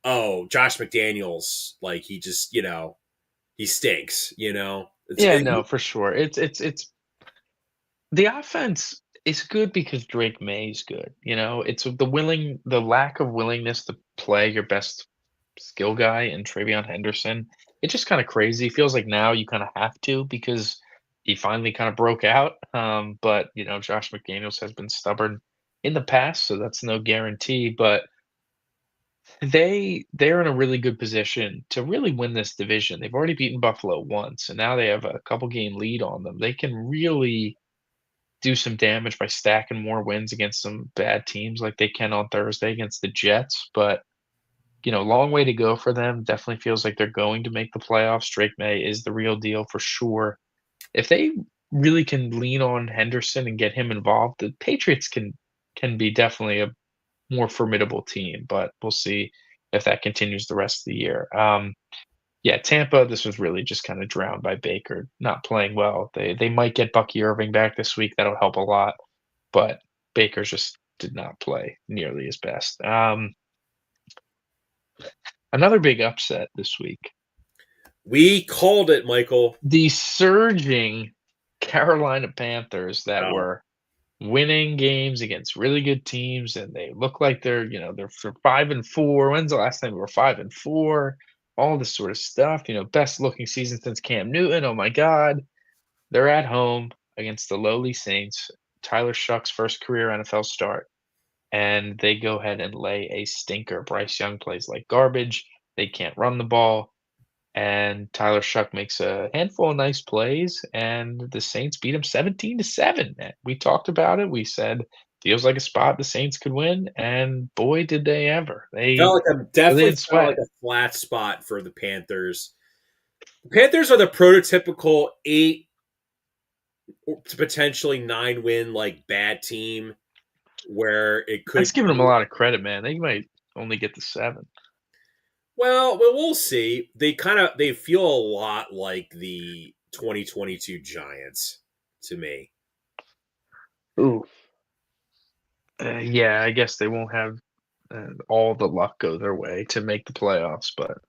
[SPEAKER 1] oh, Josh McDaniels, like he just he stinks.
[SPEAKER 2] Yeah, no, for sure. It's the offense is good because Drake May is good, you know? It's the lack of willingness to play your best skill guy in Travion Henderson. It's just kinda crazy. It feels like now you kinda have to because he finally kinda broke out, but, Josh McDaniels has been stubborn in the past, so that's no guarantee, but they're in a really good position to really win this division. They've already beaten Buffalo once, and now they have a couple game lead on them. They can really do some damage by stacking more wins against some bad teams like they can on Thursday against the Jets, but, long way to go for them. Definitely feels like they're going to make the playoffs. Drake May is the real deal for sure. If they really can lean on Henderson and get him involved, the Patriots can be definitely a more formidable team, but we'll see if that continues the rest of the year. Yeah, Tampa, this was really just kind of drowned by Baker not playing well. They might get Bucky Irving back this week. That'll help a lot, but Baker just did not play nearly his best. Another big upset this week.
[SPEAKER 1] We called it, Michael.
[SPEAKER 2] The surging Carolina Panthers that
[SPEAKER 1] Oh,
[SPEAKER 2] were winning games against really good teams, and they look like they're for 5-4. When's the last time we were 5-4? All this sort of stuff. Best looking season since Cam Newton. Oh my God. They're at home against the lowly Saints. Tyler Shuck's first career NFL start, and they go ahead and lay a stinker. Bryce Young plays like garbage. They can't run the ball, and Tyler Shuck makes a handful of nice plays, and the Saints beat him 17-7. We talked about it. We said feels like a spot the Saints could win, and boy, did they ever! They
[SPEAKER 1] definitely
[SPEAKER 2] didn't
[SPEAKER 1] felt like
[SPEAKER 2] sweat.
[SPEAKER 1] a flat spot for the Panthers. The Panthers are the prototypical 8 to potentially 9 win like bad team where it
[SPEAKER 2] I
[SPEAKER 1] could
[SPEAKER 2] was giving them a
[SPEAKER 1] be.
[SPEAKER 2] lot of credit, man. They might only get to 7.
[SPEAKER 1] Well, we'll see. They feel a lot like the 2022 Giants to me.
[SPEAKER 2] Ooh. Yeah, I guess they won't have all the luck go their way to make the playoffs, but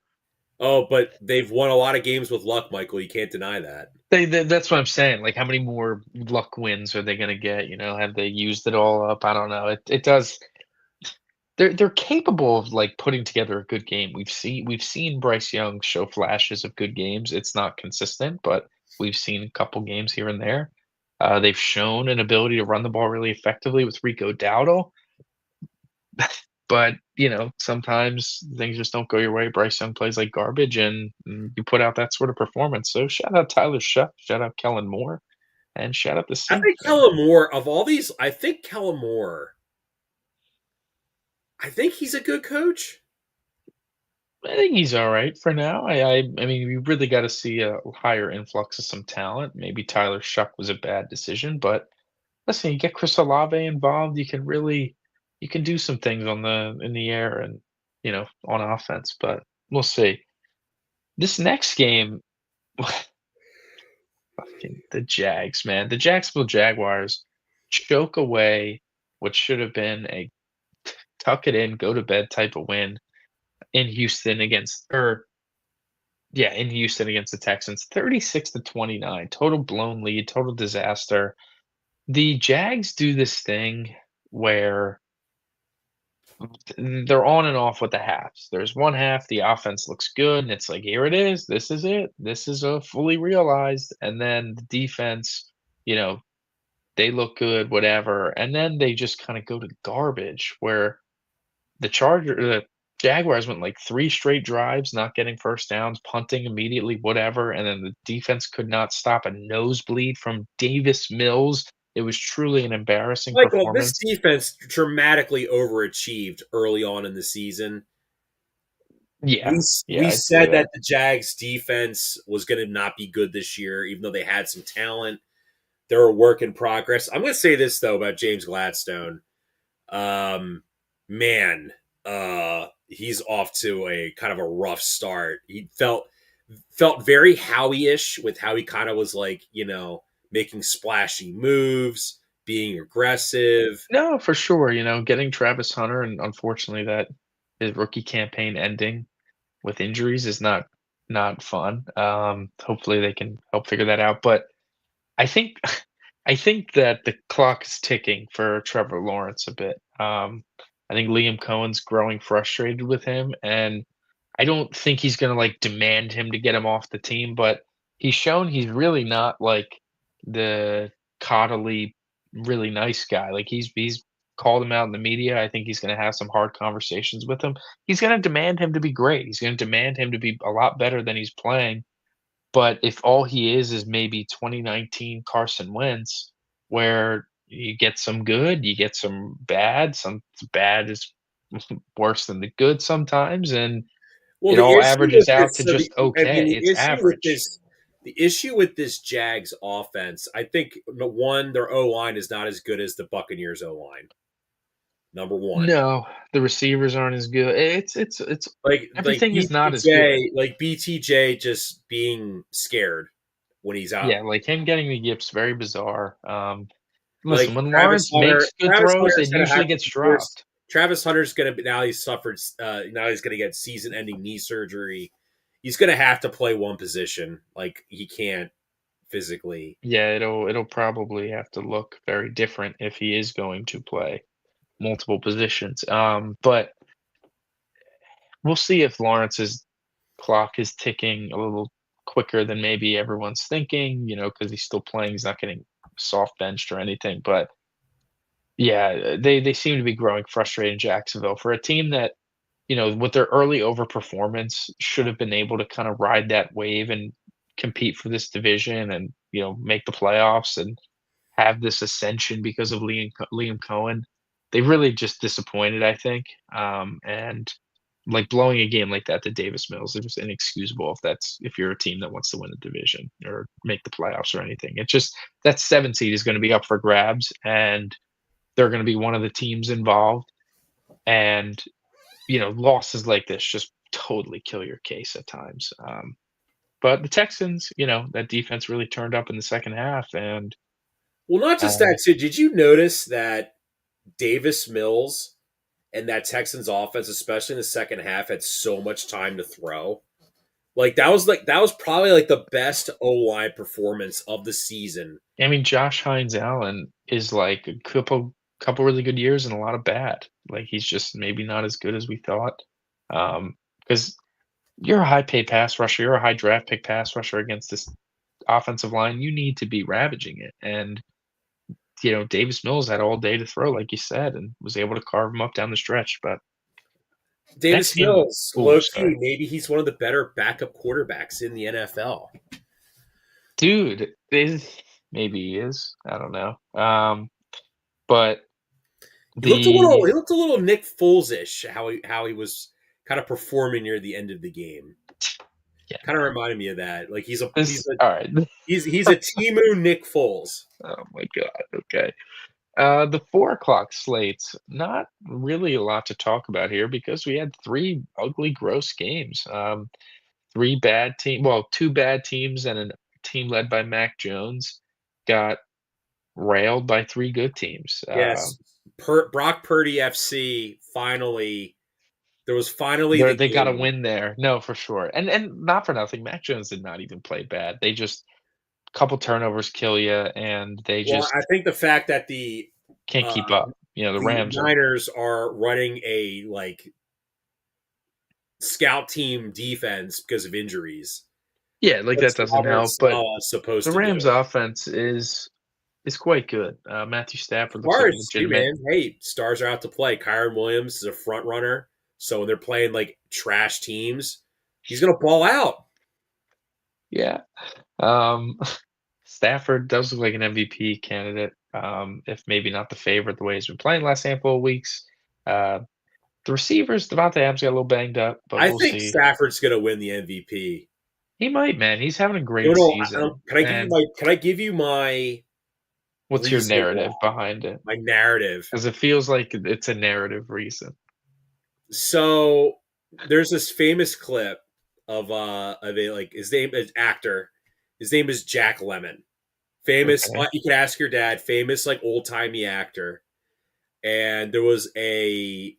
[SPEAKER 1] Oh, but they've won a lot of games with luck, Michael. You can't deny that.
[SPEAKER 2] that's what I'm saying. Like, how many more luck wins are they going to get? Have they used it all up? I don't know. It does. They're capable of like putting together a good game. We've seen Bryce Young show flashes of good games. It's not consistent, but we've seen a couple games here and there. They've shown an ability to run the ball really effectively with Rico Dowdle. But, sometimes things just don't go your way. Bryce Young plays like garbage, and you put out that sort of performance. So shout out Tyler Shuck, shout out Kellen Moore, and shout out the
[SPEAKER 1] I
[SPEAKER 2] Saints,
[SPEAKER 1] think
[SPEAKER 2] man.
[SPEAKER 1] Kellen Moore, of all these, I think Kellen Moore, I think he's a good coach.
[SPEAKER 2] I think he's all right for now. I mean, we really got to see a higher influx of some talent. Maybe Tyler Shuck was a bad decision, but listen, you get Chris Olave involved, you can do some things in the air and on offense. But we'll see. This next game, fucking the Jags, man. The Jacksonville Jaguars choke away what should have been a tuck it in, go to bed type of win in Houston in Houston against the Texans. 36-29. Total blown lead, total disaster. The Jags do this thing where they're on and off with the halves. There's one half, the offense looks good, and it's like, here it is. This is it. This is a fully realized. And then the defense, you know, they look good, whatever. And then they just kind of go to garbage where the Jaguars went like 3 straight drives, not getting first downs, punting immediately, whatever, and then the defense could not stop a nosebleed from Davis Mills. It was truly an embarrassing
[SPEAKER 1] Michael, this
[SPEAKER 2] performance.
[SPEAKER 1] defense dramatically overachieved early on in the season.
[SPEAKER 2] Yeah,
[SPEAKER 1] We
[SPEAKER 2] yeah, I'd say
[SPEAKER 1] said that
[SPEAKER 2] that.
[SPEAKER 1] the Jags defense was going to not be good this year, even though they had some talent. They're a work in progress. I'm going to say this though about James Gladstone. Um, man, he's off to a kind of a rough start. He felt very Howie-ish with how he kind of was like, making splashy moves, being aggressive.
[SPEAKER 2] No, for sure, getting Travis Hunter and unfortunately that his rookie campaign ending with injuries is not fun. Hopefully they can help figure that out, but I think I think that the clock is ticking for Trevor Lawrence a bit. I think Liam Cohen's growing frustrated with him, and I don't think he's gonna, like, demand him to get him off the team, but he's shown he's really not, like, the coddly, really nice guy. Like, he's called him out in the media. I think he's gonna have some hard conversations with him. He's gonna demand him to be great. He's gonna demand him to be a lot better than he's playing, but if all he is maybe 2019 Carson Wentz, where you get some good, you get some bad, some bad is worse than the good sometimes, and
[SPEAKER 1] Well,
[SPEAKER 2] it all averages out to just okay. It's average.
[SPEAKER 1] the issue with this Jags offense, I think one, their O line is not as good as the Buccaneers O line. Number one,
[SPEAKER 2] No, the receivers aren't as good. It's
[SPEAKER 1] like
[SPEAKER 2] everything is not as good.
[SPEAKER 1] BTJ just being scared when he's out.
[SPEAKER 2] Yeah, like him getting the yips, very bizarre.
[SPEAKER 1] Like
[SPEAKER 2] Listen, when Lawrence makes good
[SPEAKER 1] Travis
[SPEAKER 2] throws,
[SPEAKER 1] Hunter's
[SPEAKER 2] it
[SPEAKER 1] gonna have
[SPEAKER 2] usually
[SPEAKER 1] to
[SPEAKER 2] gets
[SPEAKER 1] force.
[SPEAKER 2] dropped.
[SPEAKER 1] Travis Hunter's gonna be now he's suffered. Now he's gonna get season-ending knee surgery. He's gonna have to play one position. Like he can't physically.
[SPEAKER 2] Yeah, it'll probably have to look very different if he is going to play multiple positions. But we'll see if Lawrence's clock is ticking a little quicker than maybe everyone's thinking, because he's still playing. He's not getting soft benched or anything. But yeah, they seem to be growing frustrated in Jacksonville for a team that, with their early overperformance, should have been able to kind of ride that wave and compete for this division and, make the playoffs and have this ascension because of Liam Cohen. They really just disappointed, I think. And like blowing a game like that to Davis Mills is just inexcusable if you're a team that wants to win a division or make the playoffs or anything. It's just that 7 seed is going to be up for grabs and they're going to be one of the teams involved. And losses like this just totally kill your case at times. But the Texans, that defense really turned up in the second half, and
[SPEAKER 1] Well, not just
[SPEAKER 2] uh,
[SPEAKER 1] that too. Did you notice that Davis Mills and that Texans offense, especially in the second half, had so much time to throw? That was probably like the best O line performance of the season.
[SPEAKER 2] I mean, Josh Hines Allen is like a couple really good years and a lot of bad. Like he's just maybe not as good as we thought. Because you're a high paid pass rusher, you're a high draft pick pass rusher against this offensive line. You need to be ravaging it, and Davis Mills had all day to throw, like you said, and was able to carve him up down the stretch. But next
[SPEAKER 1] Davis
[SPEAKER 2] game,
[SPEAKER 1] Mills,
[SPEAKER 2] oh,
[SPEAKER 1] low
[SPEAKER 2] sorry,
[SPEAKER 1] key, maybe he's one of the better backup quarterbacks in the NFL.
[SPEAKER 2] dude, maybe he is. I don't know. But the
[SPEAKER 1] He looked a little Nick Foles-ish how he was kind of performing near the end of the game.
[SPEAKER 2] yeah,
[SPEAKER 1] Kind of
[SPEAKER 2] no,
[SPEAKER 1] reminded me of that. Like
[SPEAKER 2] this all right.
[SPEAKER 1] he's a Timu Nick Foles.
[SPEAKER 2] Oh my god. Okay. The 4 o'clock slates, not really a lot to talk about here because we had 3 ugly, gross games. 2 bad teams and a team led by Mac Jones got railed by 3 good teams.
[SPEAKER 1] Yes, Brock Purdy FC finally. There was finally the
[SPEAKER 2] They got a
[SPEAKER 1] game.
[SPEAKER 2] win there. No, for sure. And not for nothing, Mac Jones did not even play bad. They just couple turnovers kill you, and they
[SPEAKER 1] Well, I
[SPEAKER 2] just
[SPEAKER 1] think the fact that the
[SPEAKER 2] can't keep
[SPEAKER 1] uh,
[SPEAKER 2] up. The
[SPEAKER 1] the
[SPEAKER 2] Rams are.
[SPEAKER 1] Niners are running a like scout team defense because of injuries.
[SPEAKER 2] Yeah, like that
[SPEAKER 1] What's
[SPEAKER 2] doesn't
[SPEAKER 1] Robert
[SPEAKER 2] help, but
[SPEAKER 1] Saleh supposed
[SPEAKER 2] the
[SPEAKER 1] to do?
[SPEAKER 2] Rams offense is quite good. Matthew Stafford looks like a
[SPEAKER 1] Stars, hey
[SPEAKER 2] legitimate.
[SPEAKER 1] man, hey, stars are out to play. Kyron Williams is a front runner, so when they're playing like trash teams, he's gonna ball out.
[SPEAKER 2] Yeah. Um, Stafford does look like an MVP candidate, if maybe not the favorite the way he's been playing the last handful of weeks. Uh, the receivers, Devontae Adams got a little banged up, but
[SPEAKER 1] I
[SPEAKER 2] we'll
[SPEAKER 1] think
[SPEAKER 2] see.
[SPEAKER 1] Stafford's gonna win the MVP.
[SPEAKER 2] He might, man. He's having a
[SPEAKER 1] No,
[SPEAKER 2] great
[SPEAKER 1] no.
[SPEAKER 2] season.
[SPEAKER 1] Can I give you
[SPEAKER 2] And
[SPEAKER 1] my? Can I give you my
[SPEAKER 2] what's your
[SPEAKER 1] reason why?
[SPEAKER 2] narrative behind it?
[SPEAKER 1] My narrative.
[SPEAKER 2] Because it feels like it's a narrative reason.
[SPEAKER 1] So there's this famous clip of a like his name is actor. His name is Jack Lemmon. Famous.
[SPEAKER 2] Okay.
[SPEAKER 1] You could ask your dad. Famous like old timey actor. And there was a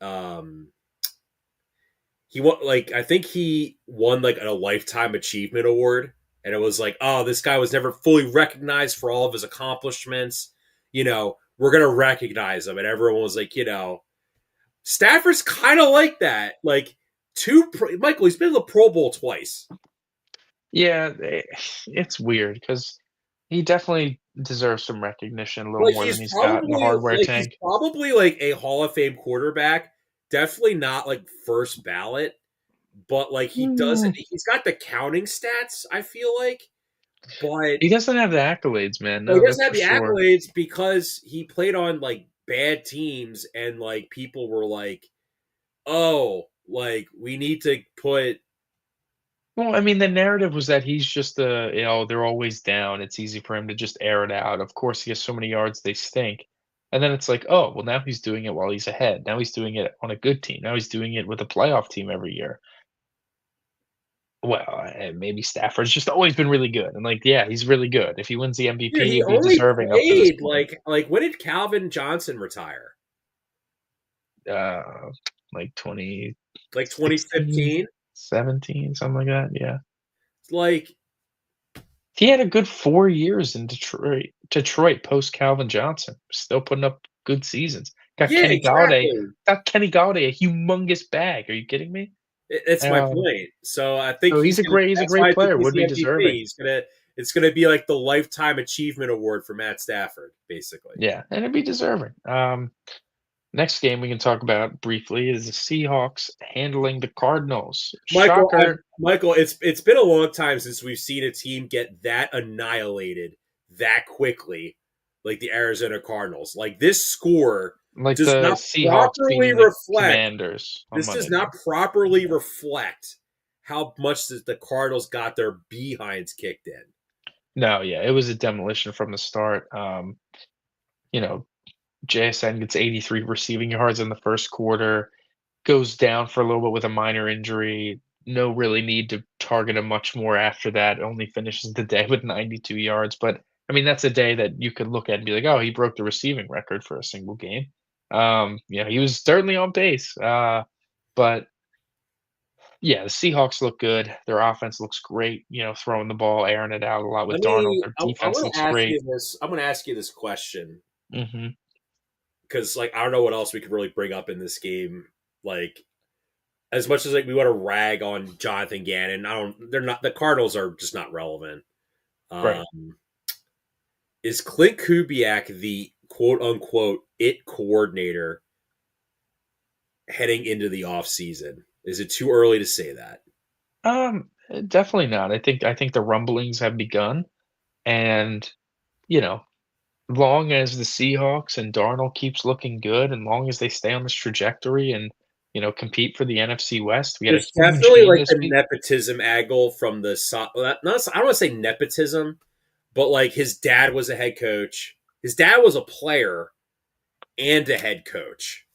[SPEAKER 1] he won like I think he won like a lifetime achievement award, and it was like, oh, this guy was never fully recognized for all of his accomplishments. We're gonna recognize him, and everyone was like, Stafford's kind of like that. Like Michael, he's been in the Pro Bowl twice.
[SPEAKER 2] Yeah, it's weird because he definitely deserves some recognition a little
[SPEAKER 1] Like
[SPEAKER 2] more than he's got in the hardware
[SPEAKER 1] he's
[SPEAKER 2] tank.
[SPEAKER 1] probably like a Hall of Fame quarterback. Definitely not like first ballot, but like he doesn't.
[SPEAKER 2] Mm.
[SPEAKER 1] He's got the counting stats. I feel like, but
[SPEAKER 2] He doesn't have the accolades, man.
[SPEAKER 1] well, he
[SPEAKER 2] No,
[SPEAKER 1] doesn't
[SPEAKER 2] that's
[SPEAKER 1] have
[SPEAKER 2] for
[SPEAKER 1] the
[SPEAKER 2] sure.
[SPEAKER 1] accolades because he played on like bad teams, and like people were like, "Oh, like we need to put."
[SPEAKER 2] Well, I mean, the narrative was that he's just they're always down. It's easy for him to just air it out. Of course, he has so many yards, they stink. And then it's like, oh, well, now he's doing it while he's ahead. Now he's doing it on a good team. Now he's doing it with a playoff team every year. Well, maybe Stafford's just always been really good. And like, yeah, he's really good. If he wins the
[SPEAKER 1] Dude,
[SPEAKER 2] MVP,
[SPEAKER 1] he
[SPEAKER 2] he'll be
[SPEAKER 1] only
[SPEAKER 2] deserving up to this
[SPEAKER 1] played
[SPEAKER 2] point.
[SPEAKER 1] like when did Calvin Johnson retire?
[SPEAKER 2] Uh, like
[SPEAKER 1] Like
[SPEAKER 2] 2016,
[SPEAKER 1] 2015.
[SPEAKER 2] 17, something like that. Yeah.
[SPEAKER 1] Like
[SPEAKER 2] He had a good 4 years in Detroit post Calvin Johnson, still putting up good seasons.
[SPEAKER 1] yeah, exactly.
[SPEAKER 2] Got Kenny Galladay a humongous bag. Are you kidding me?
[SPEAKER 1] It's my
[SPEAKER 2] Um,
[SPEAKER 1] point. So I think
[SPEAKER 2] so
[SPEAKER 1] he's gonna.
[SPEAKER 2] he's a
[SPEAKER 1] That's why
[SPEAKER 2] great
[SPEAKER 1] I think
[SPEAKER 2] player,
[SPEAKER 1] he's
[SPEAKER 2] would
[SPEAKER 1] the
[SPEAKER 2] be
[SPEAKER 1] MVP.
[SPEAKER 2] deserving.
[SPEAKER 1] It's gonna be like the lifetime achievement award for Matt Stafford, basically.
[SPEAKER 2] Yeah, and it'd be deserving. Next game we can talk about briefly is the Seahawks handling the Cardinals. Shocker.
[SPEAKER 1] Michael, it's been a long time since we've seen a team get that annihilated that quickly, like the Arizona Cardinals. Like this score
[SPEAKER 2] Like
[SPEAKER 1] does
[SPEAKER 2] the
[SPEAKER 1] not
[SPEAKER 2] Seahawks
[SPEAKER 1] properly
[SPEAKER 2] beating the
[SPEAKER 1] reflect.
[SPEAKER 2] Commanders on
[SPEAKER 1] This does
[SPEAKER 2] Monday
[SPEAKER 1] not
[SPEAKER 2] night.
[SPEAKER 1] properly reflect how much the Cardinals got their behinds kicked in.
[SPEAKER 2] No, yeah, it was a demolition from the start. You know, JSN gets 83 receiving yards in the first quarter, goes down for a little bit with a minor injury. No really need to target him much more after that. Only finishes the day with 92 yards. But I mean, that's a day that you could look at and be like, oh, he broke the receiving record for a single game. He was certainly on pace. But yeah, the Seahawks look good. Their offense looks great, throwing the ball, airing it out a lot with Darnold. Their
[SPEAKER 1] I
[SPEAKER 2] defense
[SPEAKER 1] want to
[SPEAKER 2] looks
[SPEAKER 1] ask you
[SPEAKER 2] great.
[SPEAKER 1] this. I'm going to ask you this question
[SPEAKER 2] Mhm.
[SPEAKER 1] because, like, I don't know what else we could really bring up in this game. Like, as much as like we want to rag on Jonathan Gannon, I don't. They're not. The Cardinals are just not relevant.
[SPEAKER 2] Right.
[SPEAKER 1] Is Clint Kubiak the quote unquote it coordinator heading into the off season? Is it too early to say that?
[SPEAKER 2] Definitely not. I think the rumblings have begun, and you know, long as the Seahawks and Darnold keeps looking good, and long as they stay on this trajectory and compete for the NFC West, we had a
[SPEAKER 1] There's
[SPEAKER 2] huge
[SPEAKER 1] definitely
[SPEAKER 2] game
[SPEAKER 1] like
[SPEAKER 2] this
[SPEAKER 1] the
[SPEAKER 2] week.
[SPEAKER 1] nepotism angle from the not. I don't want to say nepotism, but like his dad was a head coach. His dad was a player and a head coach.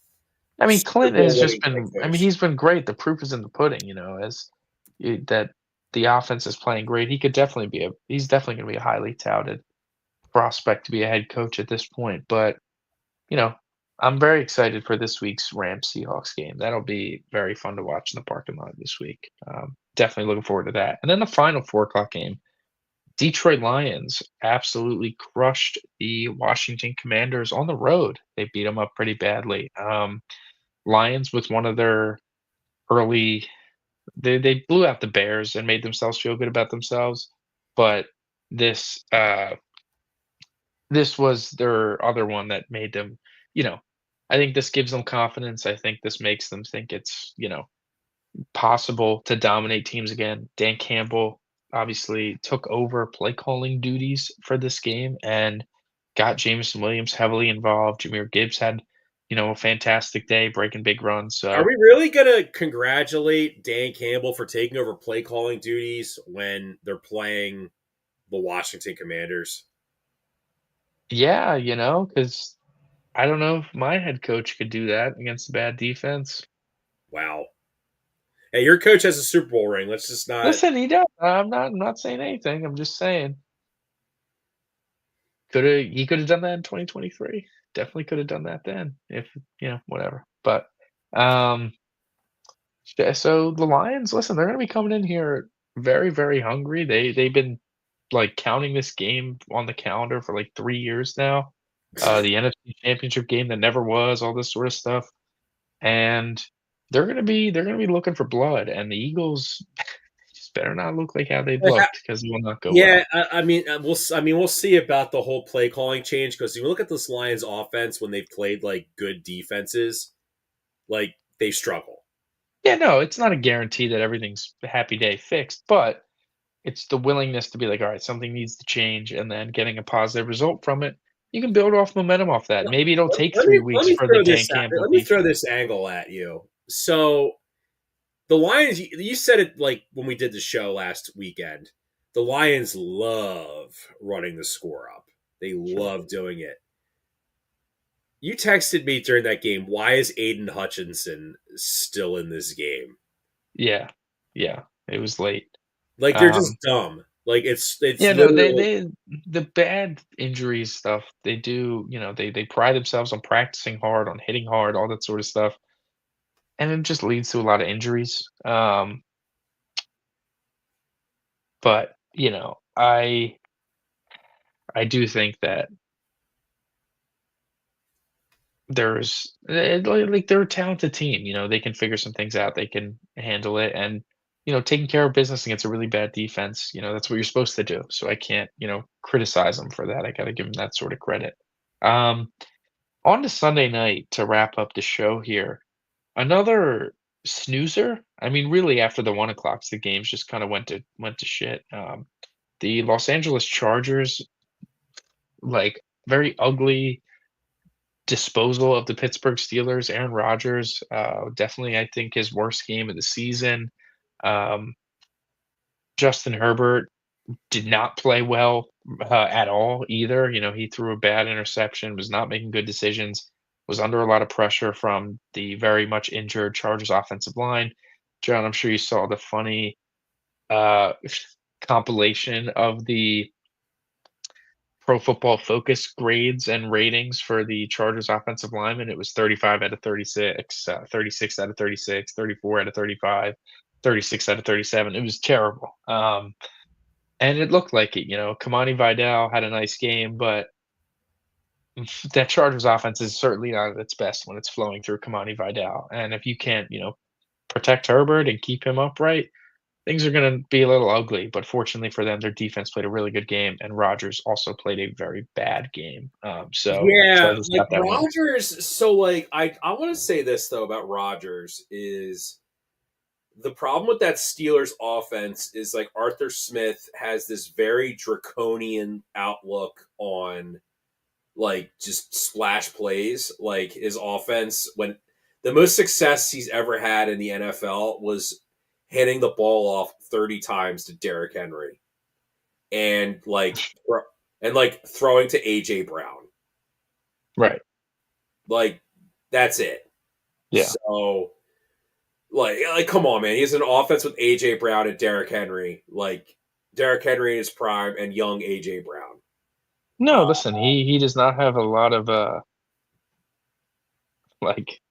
[SPEAKER 2] I mean,
[SPEAKER 1] Super
[SPEAKER 2] Clinton
[SPEAKER 1] Bowl
[SPEAKER 2] has just
[SPEAKER 1] winning head
[SPEAKER 2] been. I mean,
[SPEAKER 1] coach.
[SPEAKER 2] he's been great. The proof is in the pudding. That the offense is playing great. He's definitely going to be a highly touted prospect to be a head coach at this point. But you know, I'm very excited for this week's Rams Seahawks game. That'll be very fun to watch in the parking lot this week. Definitely looking forward to that. And then the final 4 o'clock game, Detroit Lions absolutely crushed the Washington Commanders on the road. They beat them up pretty badly. Lions with one of their early they blew out the Bears and made themselves feel good about themselves, but this, this was their other one that made them, you know I think this gives them confidence. I think this makes them think it's, possible to dominate teams again. Dan Campbell obviously took over play calling duties for this game and got Jameson Williams heavily involved. Jahmyr Gibbs had, a fantastic day breaking big runs.
[SPEAKER 1] Are
[SPEAKER 2] So
[SPEAKER 1] we really gonna congratulate Dan Campbell for taking over play calling duties when they're playing the Washington Commanders?
[SPEAKER 2] yeah, because I don't know if my head coach could do that against a bad defense.
[SPEAKER 1] Wow. Hey, your coach has a Super Bowl ring. Let's just not.
[SPEAKER 2] Listen, he does. I'm not saying anything. I'm just saying he could have done that in 2023. Definitely could have done that then if, whatever. But um yeah, so the Lions, listen, they're gonna be coming in here very, very hungry. They've been like counting this game on the calendar for like 3 years now. The NFC Championship game that never was, all this sort of stuff. And they're gonna be looking for blood. And the Eagles just better not look like how they've looked because it will not go
[SPEAKER 1] Yeah,
[SPEAKER 2] well.
[SPEAKER 1] we'll see about the whole play calling change because you look at this Lions offense when they've played like good defenses, like they struggle.
[SPEAKER 2] Yeah, no, it's not a guarantee that everything's a happy day fixed, but it's the willingness to be like, all right, something needs to change, and then getting a positive result from it. You can build off momentum off that. Maybe it'll take
[SPEAKER 1] Let
[SPEAKER 2] 3
[SPEAKER 1] me let
[SPEAKER 2] weeks
[SPEAKER 1] me
[SPEAKER 2] for the
[SPEAKER 1] throw
[SPEAKER 2] Dan
[SPEAKER 1] this out.
[SPEAKER 2] Campbell
[SPEAKER 1] Let me throw
[SPEAKER 2] defense.
[SPEAKER 1] this angle at you. So the Lions, you said it like when we did the show last weekend. The Lions love running the score up. They
[SPEAKER 2] Sure.
[SPEAKER 1] love doing it. You texted me during that game. Why is Aiden Hutchinson still in this game?
[SPEAKER 2] Yeah, yeah, it was late.
[SPEAKER 1] Like they're just
[SPEAKER 2] Um,
[SPEAKER 1] dumb. Like it's
[SPEAKER 2] yeah, no,
[SPEAKER 1] literally
[SPEAKER 2] the bad injuries stuff, they do, they pride themselves on practicing hard, on hitting hard, all that sort of stuff, and it just leads to a lot of injuries. But, I do think that there's like they're a talented team, they can figure some things out, they can handle it, and taking care of business against a really bad defense, that's what you're supposed to do. So I can't, criticize them for that. I got to give them that sort of credit. Um, on to Sunday night to wrap up the show here. Another snoozer. I mean, really, after the 1 o'clocks, the games just kind of went to shit. The Los Angeles Chargers, like very ugly disposal of the Pittsburgh Steelers. Aaron Rodgers, definitely, I think, his worst game of the season. Um, Justin Herbert did not play well at all either. He threw a bad interception, was not making good decisions, was under a lot of pressure from the very much injured Chargers offensive line. John, I'm sure you saw the funny uh, compilation of the Pro Football Focus grades and ratings for the Chargers offensive lineman. It was 35 out of 36, 36 out of 36, 34 out of 35, 36 out of 37. It was terrible. And it looked like it. Kamani Vidal had a nice game, but that Chargers offense is certainly not at its best when it's flowing through Kamani Vidal. And if you can't, protect Herbert and keep him upright, things are going to be a little ugly. But fortunately for them, their defense played a really good game, and Rodgers also played a very bad game. So
[SPEAKER 1] yeah,
[SPEAKER 2] Chargers
[SPEAKER 1] like
[SPEAKER 2] got that win.
[SPEAKER 1] Rogers. So like I want to say this though about Rogers is the problem with that Steelers offense is like Arthur Smith has this very draconian outlook on like just splash plays. Like his offense, when the most success he's ever had in the NFL was hitting the ball off 30 times to Derrick Henry and like throwing to AJ Brown.
[SPEAKER 2] Right.
[SPEAKER 1] Like that's it.
[SPEAKER 2] Yeah.
[SPEAKER 1] So like come on, man. He has an offense with AJ Brown and Derrick Henry. Like Derrick Henry in his prime and young AJ Brown.
[SPEAKER 2] No,
[SPEAKER 1] Uh,
[SPEAKER 2] listen, he does not have a lot of like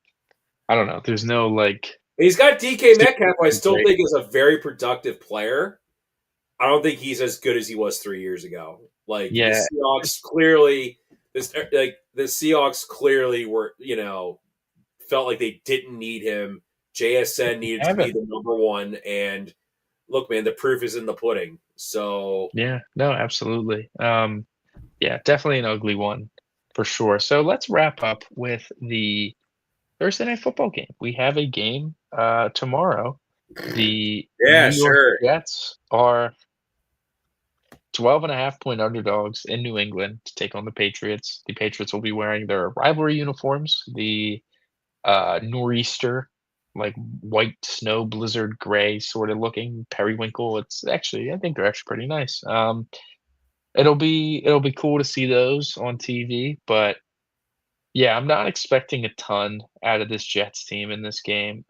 [SPEAKER 2] I don't know. There's no like
[SPEAKER 1] he's got DK Metcalf, who I still
[SPEAKER 2] great.
[SPEAKER 1] think is a very productive player. I don't think he's as good as he was 3 years ago. Like the
[SPEAKER 2] Yeah,
[SPEAKER 1] Seahawks
[SPEAKER 2] it's
[SPEAKER 1] clearly, this like the Seahawks clearly were, felt like they didn't need him. JSN needed to be
[SPEAKER 2] haven't.
[SPEAKER 1] the number one, and look, man, the proof is in the pudding. So
[SPEAKER 2] Yeah, no, absolutely. Yeah, definitely an ugly one for sure. So let's wrap up with the Thursday night football game. We have a game tomorrow. The
[SPEAKER 1] yeah,
[SPEAKER 2] New York
[SPEAKER 1] sure.
[SPEAKER 2] Jets are 12.5-point underdogs in New England to take on the Patriots. The Patriots will be wearing their rivalry uniforms, the nor'easter, like white snow blizzard gray sort of looking periwinkle. It's actually, I think they're actually pretty nice. It'll be cool to see those on TV, but yeah, I'm not expecting a ton out of this Jets team in this game.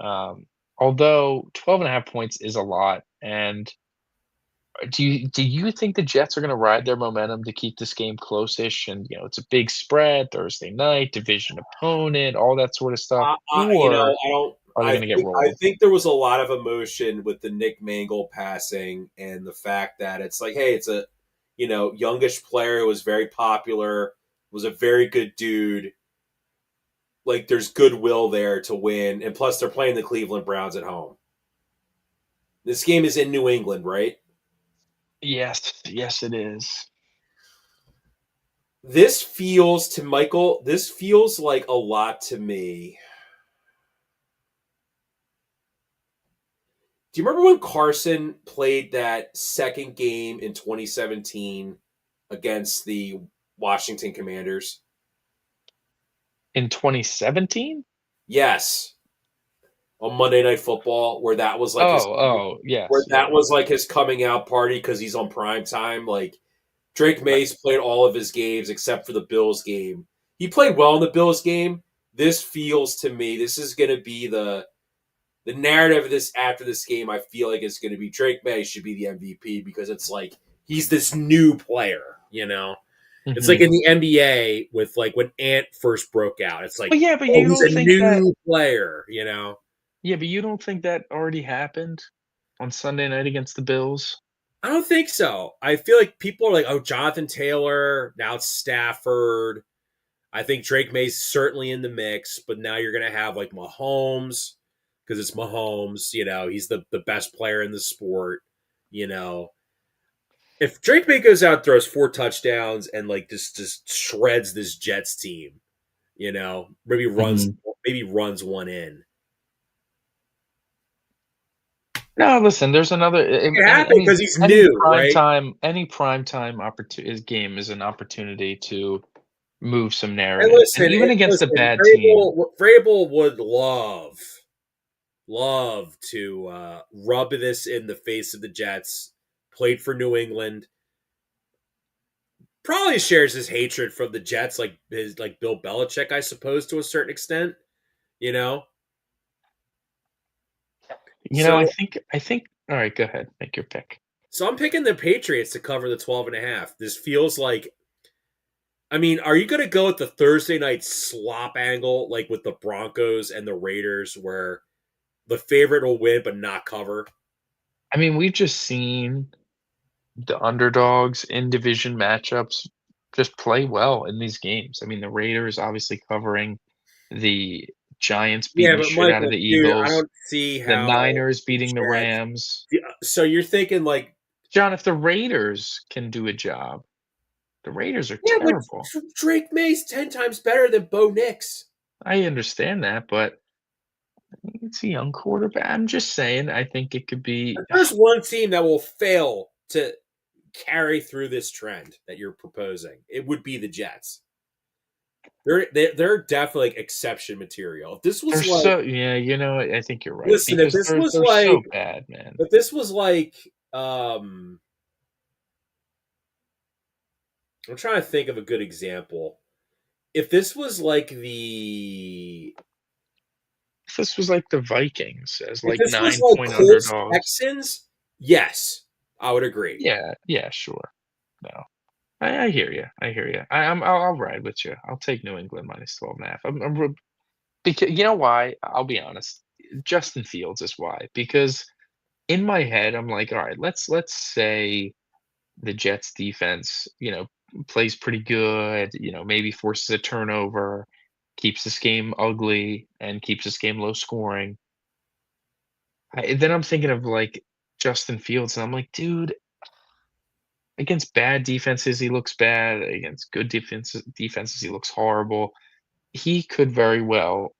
[SPEAKER 2] Although 12.5 points is a lot, and do you think the Jets are going to ride their momentum to keep this game close-ish? And it's a big spread, Thursday night, division opponent, all that sort of stuff, or
[SPEAKER 1] I don't.
[SPEAKER 2] are they going to get
[SPEAKER 1] I
[SPEAKER 2] rolled?
[SPEAKER 1] think there was a lot of emotion with the Nick Mangle passing and the fact that it's like, hey, it's a youngish player who was very popular, was a very good dude. Like there's goodwill there to win, and plus they're playing the Cleveland Browns at home. This game is in New England, right?
[SPEAKER 2] Yes, yes, it is.
[SPEAKER 1] This feels to Michael. This feels like a lot to me. Do you remember when Carson played that second game in 2017 against the Washington Commanders?
[SPEAKER 2] In 2017?
[SPEAKER 1] Yes, on Monday Night Football, where that was like his,
[SPEAKER 2] Oh,
[SPEAKER 1] where
[SPEAKER 2] yes, yeah,
[SPEAKER 1] that was like his coming out party because he's on prime time. Like Drake
[SPEAKER 2] right.
[SPEAKER 1] Mays played all of his games except for the Bills game. He played well in the Bills game. This feels to me this is going to be the narrative of this after this game. I feel like it's going to be Drake May should be the MVP because it's like he's this new player. It's like
[SPEAKER 2] Mhm.
[SPEAKER 1] in the NBA with like when Ant first broke out. It's like,
[SPEAKER 2] But yeah, but
[SPEAKER 1] oh,
[SPEAKER 2] you
[SPEAKER 1] he's
[SPEAKER 2] don't
[SPEAKER 1] a
[SPEAKER 2] think that
[SPEAKER 1] new player.
[SPEAKER 2] yeah, but you don't think that already happened on Sunday night against the Bills?
[SPEAKER 1] I don't think so. I feel like people are like, oh, Jonathan Taylor, now it's Stafford. I think Drake May's certainly in the mix, but now you're going to have like Mahomes because it's Mahomes. He's the best player in the sport. You know, if Drake May goes out, throws 4 touchdowns, and like just shreds this Jets team, maybe runs
[SPEAKER 2] Mhm.
[SPEAKER 1] maybe runs one in.
[SPEAKER 2] No, listen, there's another
[SPEAKER 1] It happened because he's new, right?
[SPEAKER 2] any prime time game is an opportunity to move some
[SPEAKER 1] And
[SPEAKER 2] narrative, and
[SPEAKER 1] listen,
[SPEAKER 2] even against a
[SPEAKER 1] listen,
[SPEAKER 2] bad team.
[SPEAKER 1] Vrabel would love to rub this in the face of the Jets. Played for New England. Probably shares his hatred from the Jets, like his like Bill Belichick, I suppose, to a certain extent. You know,
[SPEAKER 2] I
[SPEAKER 1] so
[SPEAKER 2] think all right, go ahead, make your pick.
[SPEAKER 1] so I'm picking the Patriots to cover the 12.5. This feels like. I mean, are you going to go with the Thursday night slop angle, like with the Broncos and the Raiders, where the favorite will win but not cover?
[SPEAKER 2] I mean, we've just seen the underdogs in division matchups just play well in these games. I mean, the Raiders obviously covering, the Giants
[SPEAKER 1] Yeah,
[SPEAKER 2] beating the
[SPEAKER 1] but
[SPEAKER 2] shit out of
[SPEAKER 1] Michael,
[SPEAKER 2] the
[SPEAKER 1] dude, I
[SPEAKER 2] Eagles,
[SPEAKER 1] don't see
[SPEAKER 2] the
[SPEAKER 1] how
[SPEAKER 2] Niners
[SPEAKER 1] the
[SPEAKER 2] beating the
[SPEAKER 1] Jets.
[SPEAKER 2] Rams.
[SPEAKER 1] So you're thinking like,
[SPEAKER 2] John, if the Raiders can do a job, the Raiders are
[SPEAKER 1] yeah, but
[SPEAKER 2] terrible.
[SPEAKER 1] Drake May's 10 times better than Bo Nix.
[SPEAKER 2] I understand that, but it's a young quarterback. I'm just saying, I think it could be.
[SPEAKER 1] If there's one team that will fail to carry through this trend that you're proposing, it would be the Jets. They're definitely like exception material. If this
[SPEAKER 2] They're
[SPEAKER 1] was like,
[SPEAKER 2] so yeah, I think you're right
[SPEAKER 1] listen, if
[SPEAKER 2] because
[SPEAKER 1] this was
[SPEAKER 2] they're
[SPEAKER 1] like,
[SPEAKER 2] so bad, man.
[SPEAKER 1] if this was like, um, I'm trying to think of a good example. If this was like the,
[SPEAKER 2] If this was like the Vikings as
[SPEAKER 1] if
[SPEAKER 2] like
[SPEAKER 1] this was
[SPEAKER 2] nine
[SPEAKER 1] like
[SPEAKER 2] point
[SPEAKER 1] Colts
[SPEAKER 2] underdogs,
[SPEAKER 1] Texans, yes, I would agree.
[SPEAKER 2] yeah, yeah, sure. No, I hear you. I hear you. I'll ride with you. I'll take New England minus 12.5. Because you know why? I'll be honest. Justin Fields is why. Because in my head, I'm like, all right, let's say the Jets defense, plays pretty good, maybe forces a turnover, keeps this game ugly, and keeps this game low scoring. Then I'm thinking of like Justin Fields, and I'm like, dude, against bad defenses, he looks bad. Against good defenses, he looks horrible. He could very well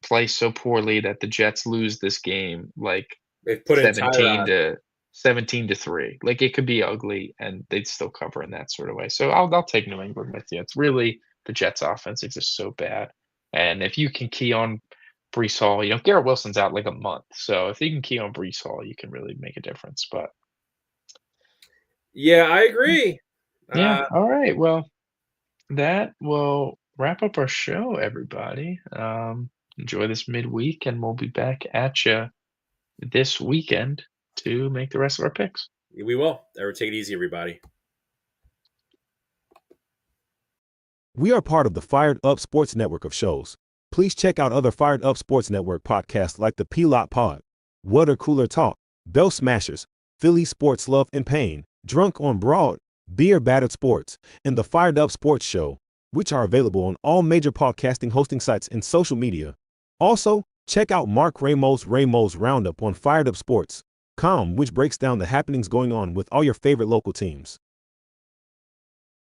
[SPEAKER 2] play so poorly that the Jets lose this game, like
[SPEAKER 1] They've put in
[SPEAKER 2] 17
[SPEAKER 1] Tyrod.
[SPEAKER 2] to 17-3. Like, it could be ugly, and they'd still cover in that sort of way. So I'll take New England with you. It's really the Jets' offense is just so bad, and if you can key on Breece Hall, Garrett Wilson's out like a month, so if you can key on Breece Hall, you can really make a difference. But
[SPEAKER 1] Yeah, I agree.
[SPEAKER 2] yeah, all right. Well, that will wrap up our show, everybody. Enjoy this midweek, and we'll be back at you this weekend to make the rest of our picks.
[SPEAKER 1] We will. Take it easy, everybody.
[SPEAKER 3] We are part of the Fired Up Sports Network of shows. Please check out other Fired Up Sports Network podcasts like the P-Lot Water Cooler Talk, Bell Smashers, Philly Sports Love and Pain, Drunk on Broad, Beer Battered Sports, and the Fired Up Sports Show, which are available on all major podcasting hosting sites and social media. Also, check out Mark Ramos' Roundup on firedupsports.com, which breaks down the happenings going on with all your favorite local teams.